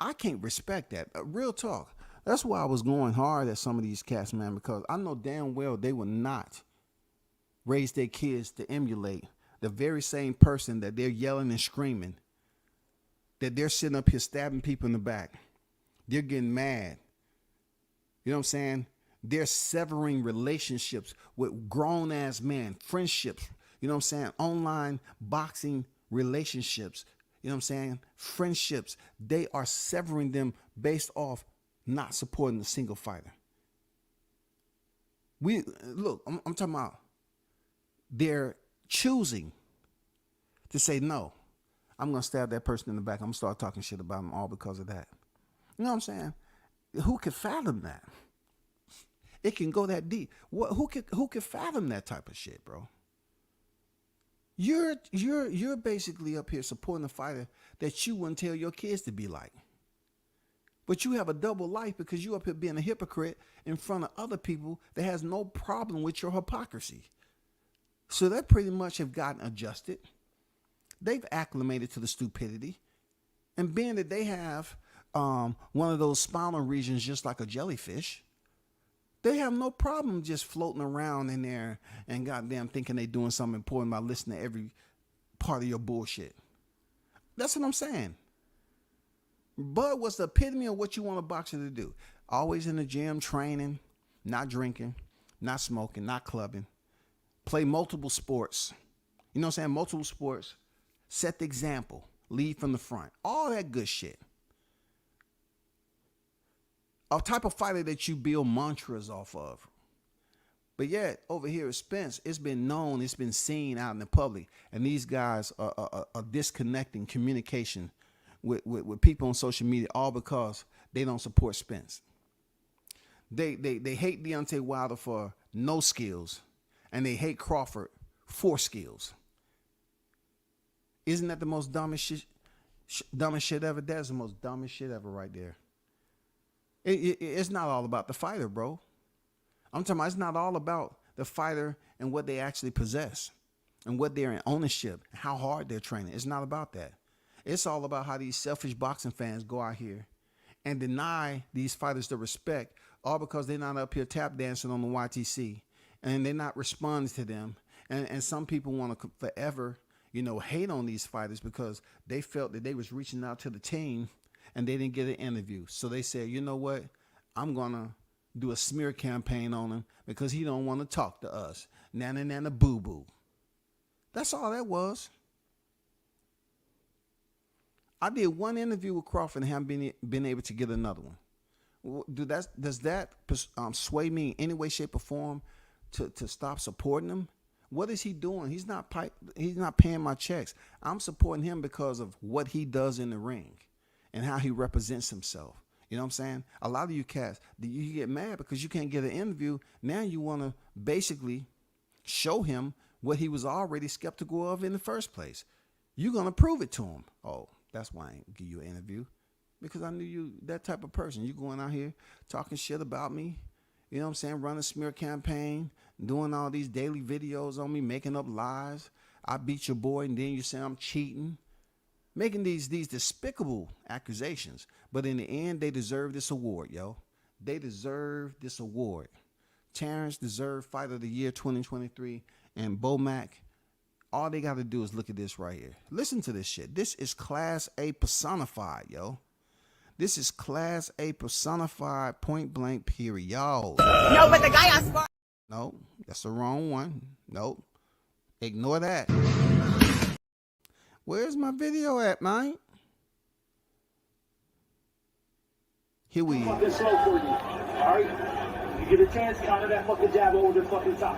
I can't respect that. Real talk. That's why I was going hard at some of these cats, man, because I know damn well they will not raise their kids to emulate the very same person that they're yelling and screaming, that they're sitting up here stabbing people in the back. They're getting mad. You know what I'm saying? They're severing relationships with grown-ass men, friendships, you know what I'm saying? Online boxing relationships, you know what I'm saying? Friendships. They are severing them based off not supporting a single fighter. I'm talking about they're choosing to say, no, I'm going to stab that person in the back. I'm going to start talking shit about them all because of that. You know what I'm saying? Who could fathom that? It can go that deep. Who could fathom that type of shit, bro? You're basically up here supporting a fighter that you wouldn't tell your kids to be like. But you have a double life because you up here being a hypocrite in front of other people that has no problem with your hypocrisy. So they pretty much have gotten adjusted. They've acclimated to the stupidity. And being that they have one of those spinal regions just like a jellyfish, they have no problem just floating around in there and goddamn thinking they doing something important by listening to every part of your bullshit. That's what I'm saying. Bud was the epitome of what you want a boxer to do. Always in the gym, training, not drinking, not smoking, not clubbing. Play multiple sports. You know what I'm saying? Multiple sports. Set the example. Lead from the front. All that good shit. A type of fighter that you build mantras off of. But yet, over here at Spence, it's been known, it's been seen out in the public, and these guys are disconnecting communication with people on social media, all because they don't support Spence. They hate Deontay Wilder for no skills, and they hate Crawford for skills. Isn't that the most dumbest shit ever? That's the most dumbest shit ever right there. It's not all about the fighter, bro. I'm talking about it's not all about the fighter and what they actually possess and what they're in ownership, how hard they're training. It's not about that. It's all about how these selfish boxing fans go out here and deny these fighters the respect, all because they're not up here tap dancing on the YTC and they're not responding to them. And some people want to forever, hate on these fighters because they felt that they was reaching out to the team and they didn't get an interview. So they said, you know what? I'm going to do a smear campaign on him because he don't want to talk to us. Nana, nana, boo-boo. That's all that was. I did one interview with Crawford and haven't been able to get another one. Does that sway me in any way, shape, or form to stop supporting him? What is he doing? He's not paying my checks. I'm supporting him because of what he does in the ring and how he represents himself. You know what I'm saying? A lot of you cats, you get mad because you can't get an interview. Now you want to basically show him what he was already skeptical of in the first place. You're going to prove it to him. Oh, that's why I ain't give you an interview. Because I knew you that type of person. You going out here talking shit about me. You know what I'm saying? Running a smear campaign, doing all these daily videos on me, making up lies. I beat your boy, and then you say I'm cheating. Making these despicable accusations. But in the end, they deserve this award, yo. They deserve this award. Terence deserved Fighter of the Year 2023. And Bomac, all they got to do is look at this right here. Listen to this shit. This is Class A personified, yo. This is Class A personified, point blank, period, y'all. No, but the guy asked for. No, that's the wrong one. Nope. Ignore that. Where's my video at, man? Here we go. Fucking slow for you, all right? You get a chance, counter that fucking jab over the fucking top.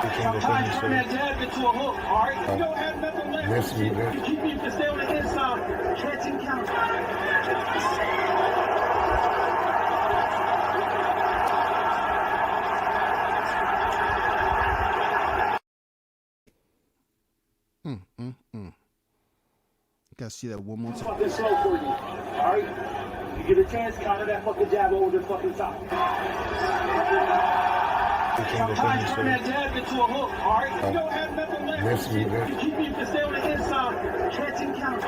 Sometimes turn that jab into a hook, all right? You don't have nothing left. Yes, we do. You keep me to stay on the inside, catch and counter. Gotta see that one more time. Fucking slow for you, all right? You get a chance, counter that fucking jab over the fucking top. Sometimes turn that jab into a hook, all right? You don't have nothing left. Yes, we do. You keep me to stay on the inside, catch and counter.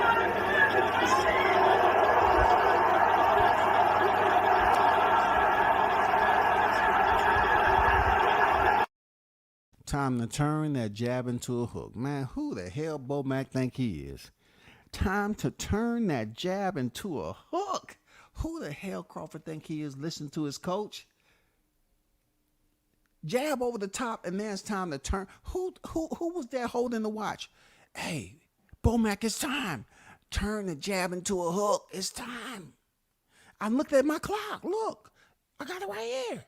Time to turn that jab into a hook. Man, who the hell Bomac think he is? Time to turn that jab into a hook. Who the hell Crawford think he is? Listen to his coach. Jab over the top, and then it's time to turn. Who was there holding the watch? Hey, Bomac, it's time. Turn the jab into a hook. It's time. I looked at my clock. Look, I got it right here.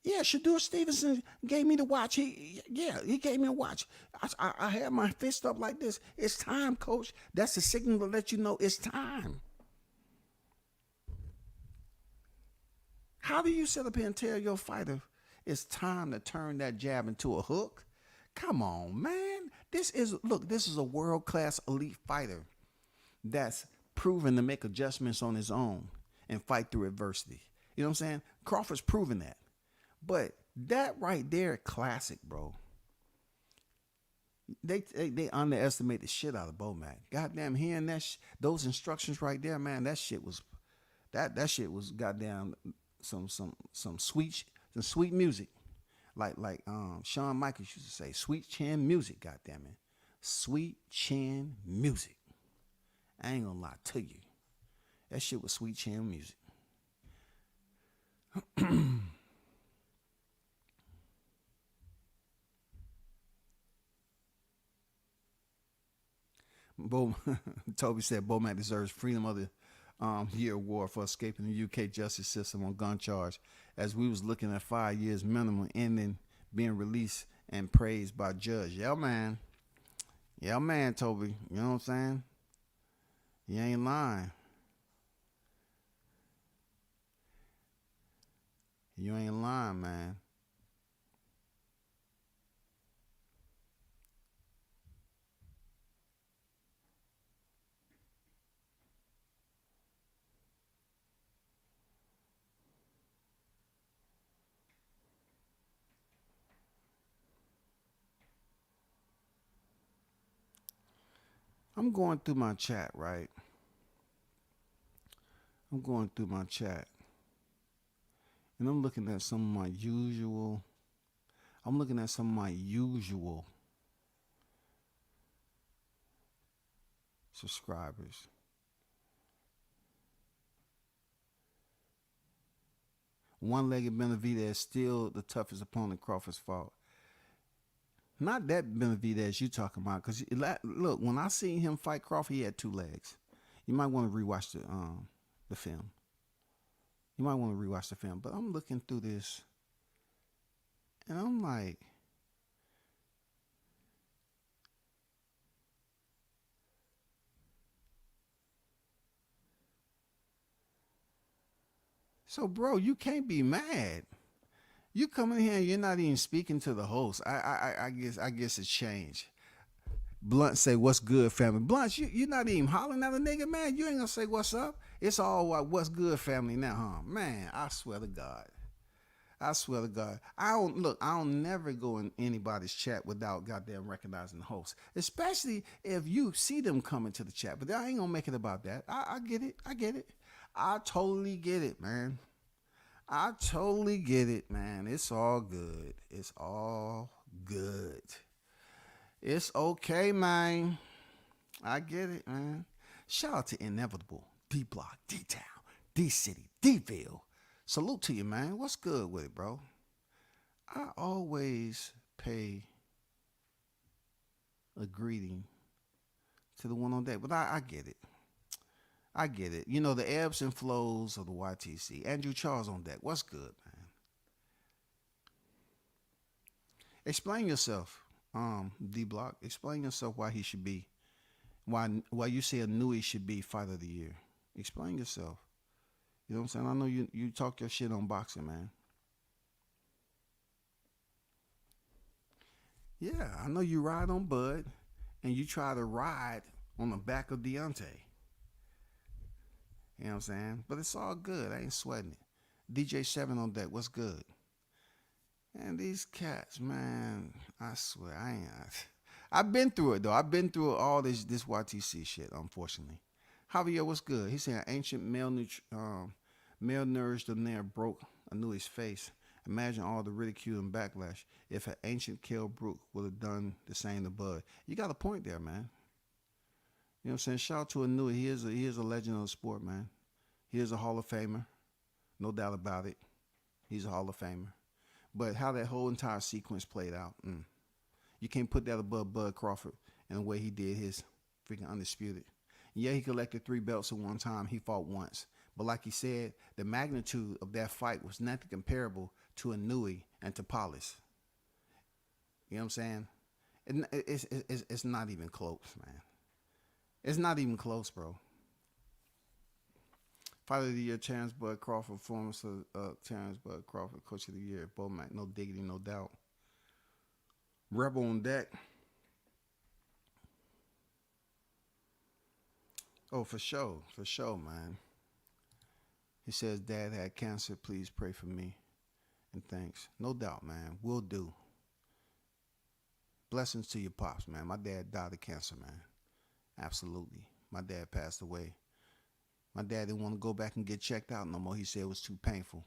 Yeah, Shadur Stevenson gave me the watch. He gave me a watch. I had my fist up like this. It's time, coach. That's a signal to let you know it's time. How do you sit up here and tell your fighter it's time to turn that jab into a hook? Come on, man. This is a world-class elite fighter that's proven to make adjustments on his own and fight through adversity. You know what I'm saying? Crawford's proven that. But that right there, classic, bro. They underestimate the shit out of Bomac. Goddamn, hearing those instructions right there, man, that shit was goddamn some sweet music. Like Shawn Michaels used to say, sweet chin music, goddamn it. Sweet chin music. I ain't gonna lie to you. That shit was sweet chin music. Toby said Bomac deserves Freedom of the Year award for escaping the UK justice system on gun charge, as we was looking at 5 years minimum, ending being released and praised by judge. Yeah, man, Toby. You know what I'm saying? You ain't lying. You ain't lying, man. I'm going through my chat, right? I'm going through my chat. And I'm looking at some of my usual subscribers. One-legged Benavidez is still the toughest opponent Crawford's fought. Not that Benavidez you talking about, because look, when I seen him fight Crawford, he had two legs. You might want to rewatch the film. You might want to rewatch the film. But I'm looking through this, and I'm like, So, bro, you can't be mad. You come in here and you're not even speaking to the host. I guess it's changed. Blunt say, "What's good, family?" Blunt, you not even hollering at a nigga, man. You ain't gonna say what's up. It's all like, "What's good, family?" Now, huh? Man, I swear to God. I swear to God. I don't never go in anybody's chat without goddamn recognizing the host. Especially if you see them coming to the chat. But I ain't gonna make it about that. I get it. I get it. I totally get it, man. I totally get it, man. It's all good. It's all good. It's okay, man. I get it, man. Shout out to Inevitable, D Block, D Town, D City, D-Ville. Salute to you, man. What's good with it, bro? I always pay a greeting to the one on deck, but I get it. I get it. You know, the ebbs and flows of the YTC. Andrew Charles on deck. What's good, man? Explain yourself, D Block. Explain yourself why he should be, why you say Nui should be Fight of the Year. Explain yourself. You know what I'm saying? I know you talk your shit on boxing, man. Yeah, I know you ride on Bud, and you try to ride on the back of Deontay. You know what I'm saying? But it's all good. I ain't sweating it. DJ7 on deck. What's good? And these cats, man, I swear, I've been through it, though. I've been through all this YTC shit, unfortunately. Javier, what's good? He's saying ancient malnourished Nair broke Anui's face. Imagine all the ridicule and backlash if an ancient Kell Brook would have done the same to Bud. You got a point there, man. You know what I'm saying? Shout out to Anui. He is a legend of the sport, man. He is a Hall of Famer. No doubt about it. He's a Hall of Famer. But how that whole entire sequence played out, you can't put that above Bud Crawford and the way he did his freaking undisputed. Yeah, he collected 3 belts at one time. He fought once. But like he said, the magnitude of that fight was nothing comparable to Anui and to Paulus. You know what I'm saying? It's not even close, man. It's not even close, bro. Fight of the Year, Terence Bud Crawford, former Terence Bud Crawford, Coach of the Year, Bomac, no diggity, no doubt. Rebel on deck. Oh, for sure, man. He says, Dad had cancer. Please pray for me. And thanks. No doubt, man. Will do. Blessings to your pops, man. My dad died of cancer, man. Absolutely. My dad passed away. My dad didn't want to go back and get checked out no more. He said it was too painful.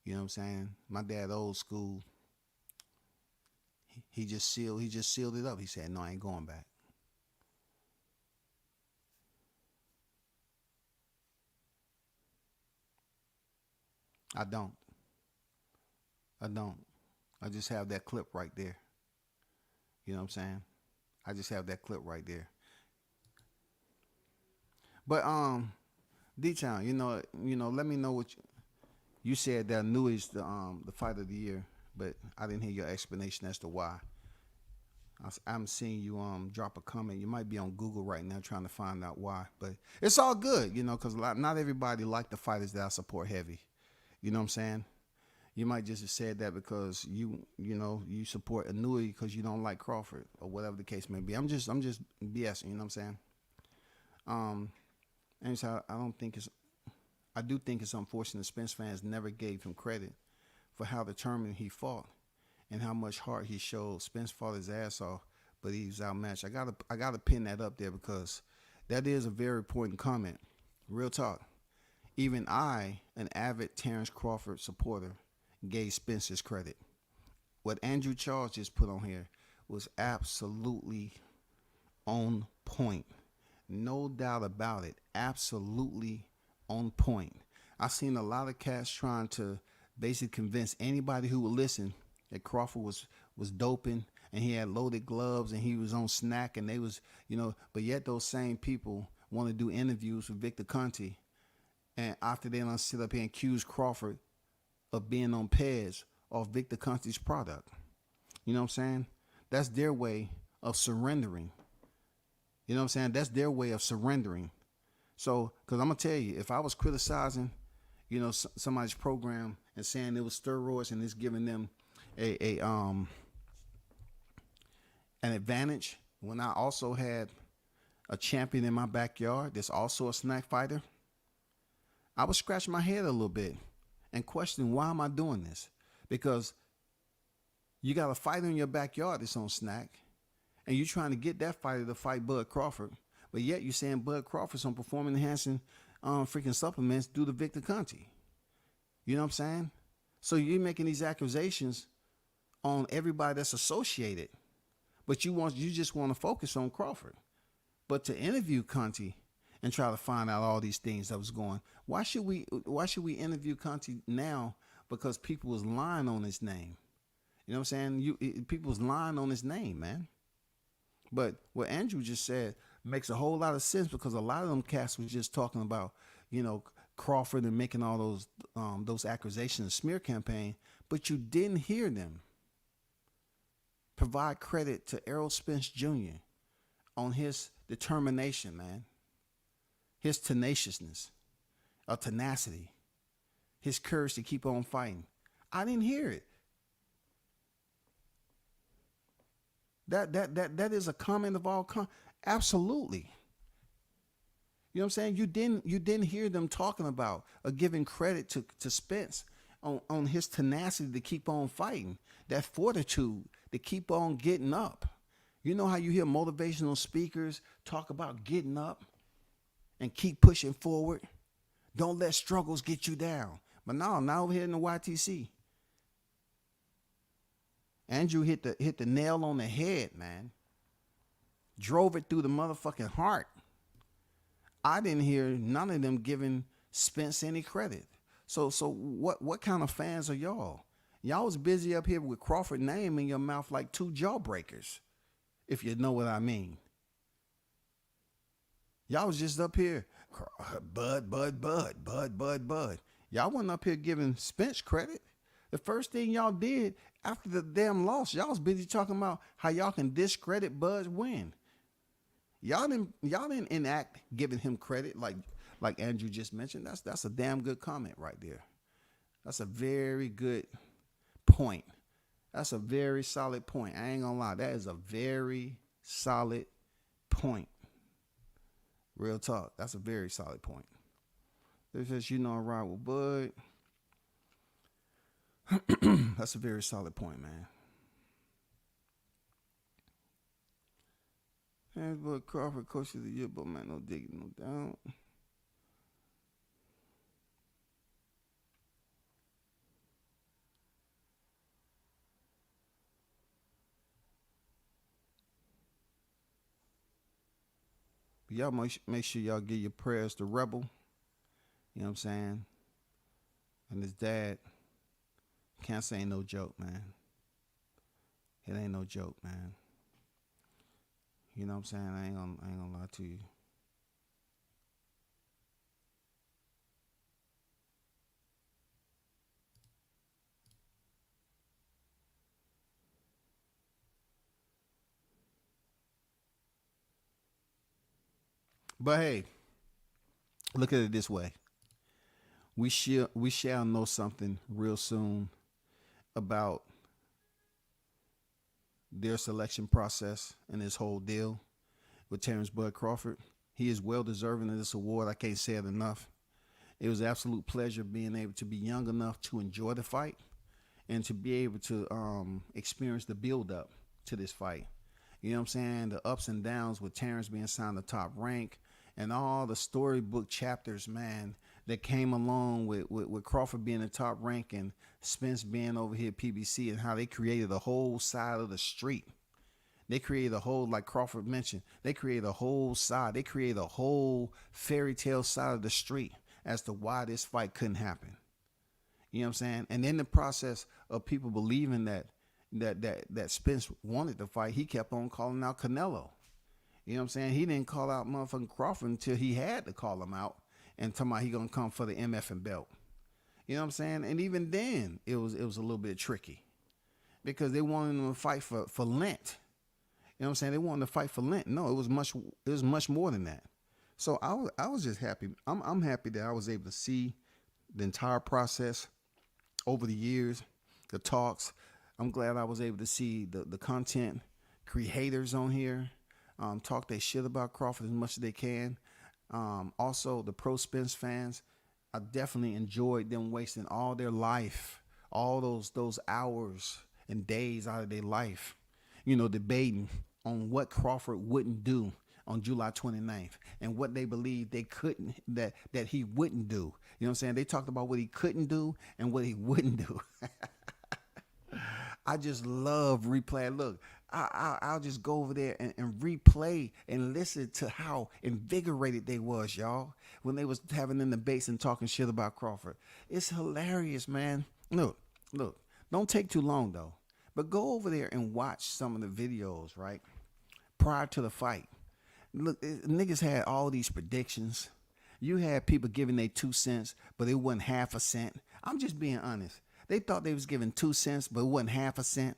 You know what I'm saying? My dad, old school. He just sealed it up. He said, no, I ain't going back. I don't. I just have that clip right there. You know what I'm saying? I just have that clip right there. But D-Town, you know, let me know what you said that Nui's the Fight of the Year, but I didn't hear your explanation as to why. I'm seeing you drop a comment. You might be on Google right now trying to find out why, but it's all good, you know, because not everybody like the fighters that I support heavy. You know what I'm saying? You might just have said that because you support Anui because you don't like Crawford or whatever the case may be. I'm just BSing, you know what I'm saying? And so I do think it's unfortunate Spence fans never gave him credit for how determined he fought and how much heart he showed. Spence fought his ass off, but he was outmatched. I gotta pin that up there because that is a very important comment. Real talk. Even I, an avid Terence Crawford supporter, gave Spence his credit. What Andrew Charles just put on here was absolutely on point. No doubt about it. Absolutely on point. I've seen a lot of cats trying to basically convince anybody who would listen that Crawford was doping and he had loaded gloves and he was on snack and they was, but yet those same people want to do interviews with Victor Conte. And after they don't sit up here and accuse Crawford of being on Pez off Victor Conte's product. You know what I'm saying? That's their way of surrendering. You know what I'm saying? That's their way of surrendering. So, because I'm going to tell you, if I was criticizing somebody's program and saying it was steroids and it's giving them a an advantage when I also had a champion in my backyard that's also a snack fighter, I would scratch my head a little bit and question, why am I doing this? Because you got a fighter in your backyard that's on snack, and you're trying to get that fighter to fight Bud Crawford, but yet you're saying Bud Crawford's on performance enhancing freaking supplements due to Victor Conti. You know what I'm saying? So you're making these accusations on everybody that's associated, but you just want to focus on Crawford. But to interview Conti and try to find out all these things that was going, why should we interview Conti now? Because people was lying on his name. You know what I'm saying? People was lying on his name, man. But what Andrew just said makes a whole lot of sense, because a lot of them cats was just talking about, Crawford and making all those accusations, smear campaign, but you didn't hear them provide credit to Errol Spence Jr. on his determination, man, his tenaciousness, tenacity, his courage to keep on fighting. I didn't hear it. That is a comment of all absolutely. You know what I'm saying? You didn't hear them talking about or giving credit to Spence on his tenacity to keep on fighting, that fortitude to keep on getting up. You know how you hear motivational speakers talk about getting up and keep pushing forward? Don't let struggles get you down. But now over here in the YTC, Andrew hit the nail on the head, man. Drove it through the motherfucking heart. I didn't hear none of them giving Spence any credit. So what kind of fans are y'all? Y'all was busy up here with Crawford name in your mouth like two jawbreakers, if you know what I mean. Y'all was just up here, Bud. Y'all wasn't up here giving Spence credit. The first thing y'all did after the damn loss, y'all was busy talking about how y'all can discredit Bud's win. Y'all didn't enact giving him credit like Andrew just mentioned. That's a damn good comment right there. That's a very good point. That's a very solid point. I ain't gonna lie. That is a very solid point. Real talk. That's a very solid point. This is, I ride with Bud. That's a very solid point, man. And Bud Crawford, coach of the year, but man, no digging, no doubt. But y'all make sure y'all give your prayers to Rebel. You know what I'm saying? And his dad. Cancer ain't no joke, man. It ain't no joke, man. You know what I'm saying? I ain't gonna lie to you. But hey, look at it this way. We shall know something real soon about their selection process and this whole deal with Terence Bud Crawford. He is well deserving of this award. I can't say it enough. It was an absolute pleasure being able to be young enough to enjoy the fight and to be able to experience the build up to this fight. You know what I'm saying? The ups and downs with Terence being signed to Top Rank and all the storybook chapters, man, that came along with Crawford being the Top Rank and Spence being over here at PBC, and how they created a whole side of the street. They created a whole, like Crawford mentioned, they created a whole side. They created a whole fairy tale side of the street as to why this fight couldn't happen. You know what I'm saying? And in the process of people believing that Spence wanted to fight, he kept on calling out Canelo. You know what I'm saying? He didn't call out motherfucking Crawford until he had to call him out and talking about he gonna come for the MF and belt. You know what I'm saying? And even then, it was a little bit tricky because they wanted him to fight for Lent. You know what I'm saying? They wanted to fight for Lent. No, it was much more than that. So I was just happy. I'm happy that I was able to see the entire process over the years, the talks. I'm glad I was able to see the content creators on here talk their shit about Crawford as much as they can. Also, the pro-Spence fans, I definitely enjoyed them wasting all their life, all those hours and days out of their life, you know, debating on what Crawford wouldn't do on July 29th and what they believed they couldn't, that he wouldn't do. You know what I'm saying? They talked about what he couldn't do and what he wouldn't do. I just love replay. Look, I'll just go over there and replay and listen to how invigorated they was, y'all, when they was having them debates and talking shit about Crawford. It's hilarious, man. Look, don't take too long, though. But go over there and watch some of the videos, right, prior to the fight. Look, niggas had all these predictions. You had people giving their 2 cents, but it wasn't half a cent. I'm just being honest. They thought they was giving 2 cents, but it wasn't half a cent.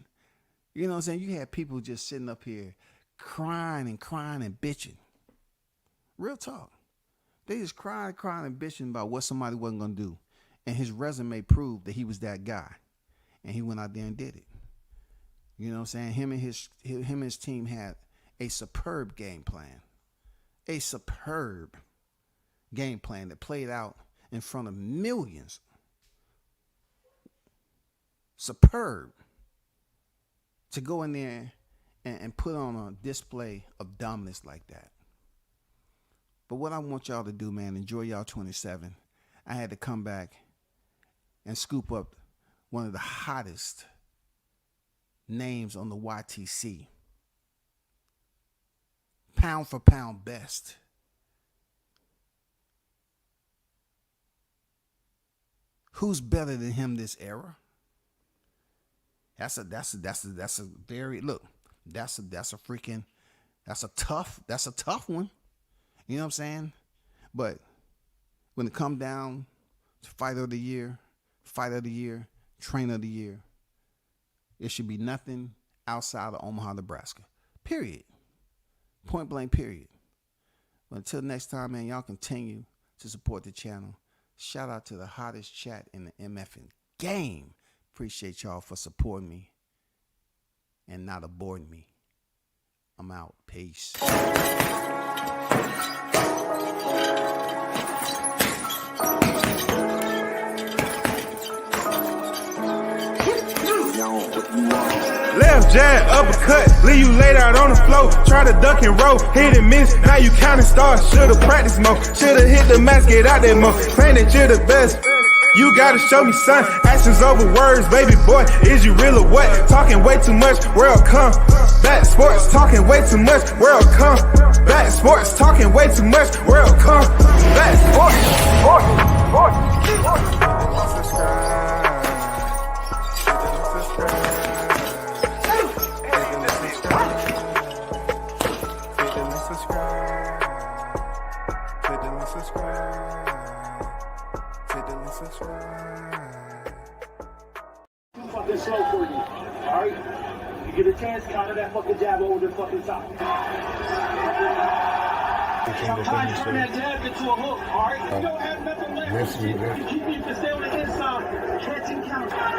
You know what I'm saying? You had people just sitting up here crying and bitching. Real talk. They just crying and bitching about what somebody wasn't going to do. And his resume proved that he was that guy. And he went out there and did it. You know what I'm saying? Him and his team had a superb game plan. A superb game plan that played out in front of millions. Superb. To go in there and put on a display of dominance like that. But what I want y'all to do, man, enjoy y'all 27. I had to come back and scoop up one of the hottest names on the YTC. Pound for pound best. Who's better than him this era? That's a tough one. You know what I'm saying? But when it come down to fight of the year, trainer of the year, it should be nothing outside of Omaha, Nebraska. Period. Point blank, period. But until next time, man, y'all continue to support the channel. Shout out to the hottest chat in the MFing game. Appreciate y'all for supporting me and not aborting me. I'm out. Peace. Left jab, uppercut, leave you laid out on the floor. Try to duck and roll, hit and miss. Now you counting stars. Should've practiced more. Should've hit the mask, get out there more. Claim that you're the best. You gotta show me, son. Actions over words, baby boy. Is you real or what? Talking way too much, world come. Back sports, talking way too much, world come. Back sports, talking way too much, world come. Back Fucking slow for you, alright? You get a chance, counter that fucking jab over the fucking top. Sometimes turn that jab into a hook, alright? You don't have nothing left. You keep me to stay on the inside, catch and counter.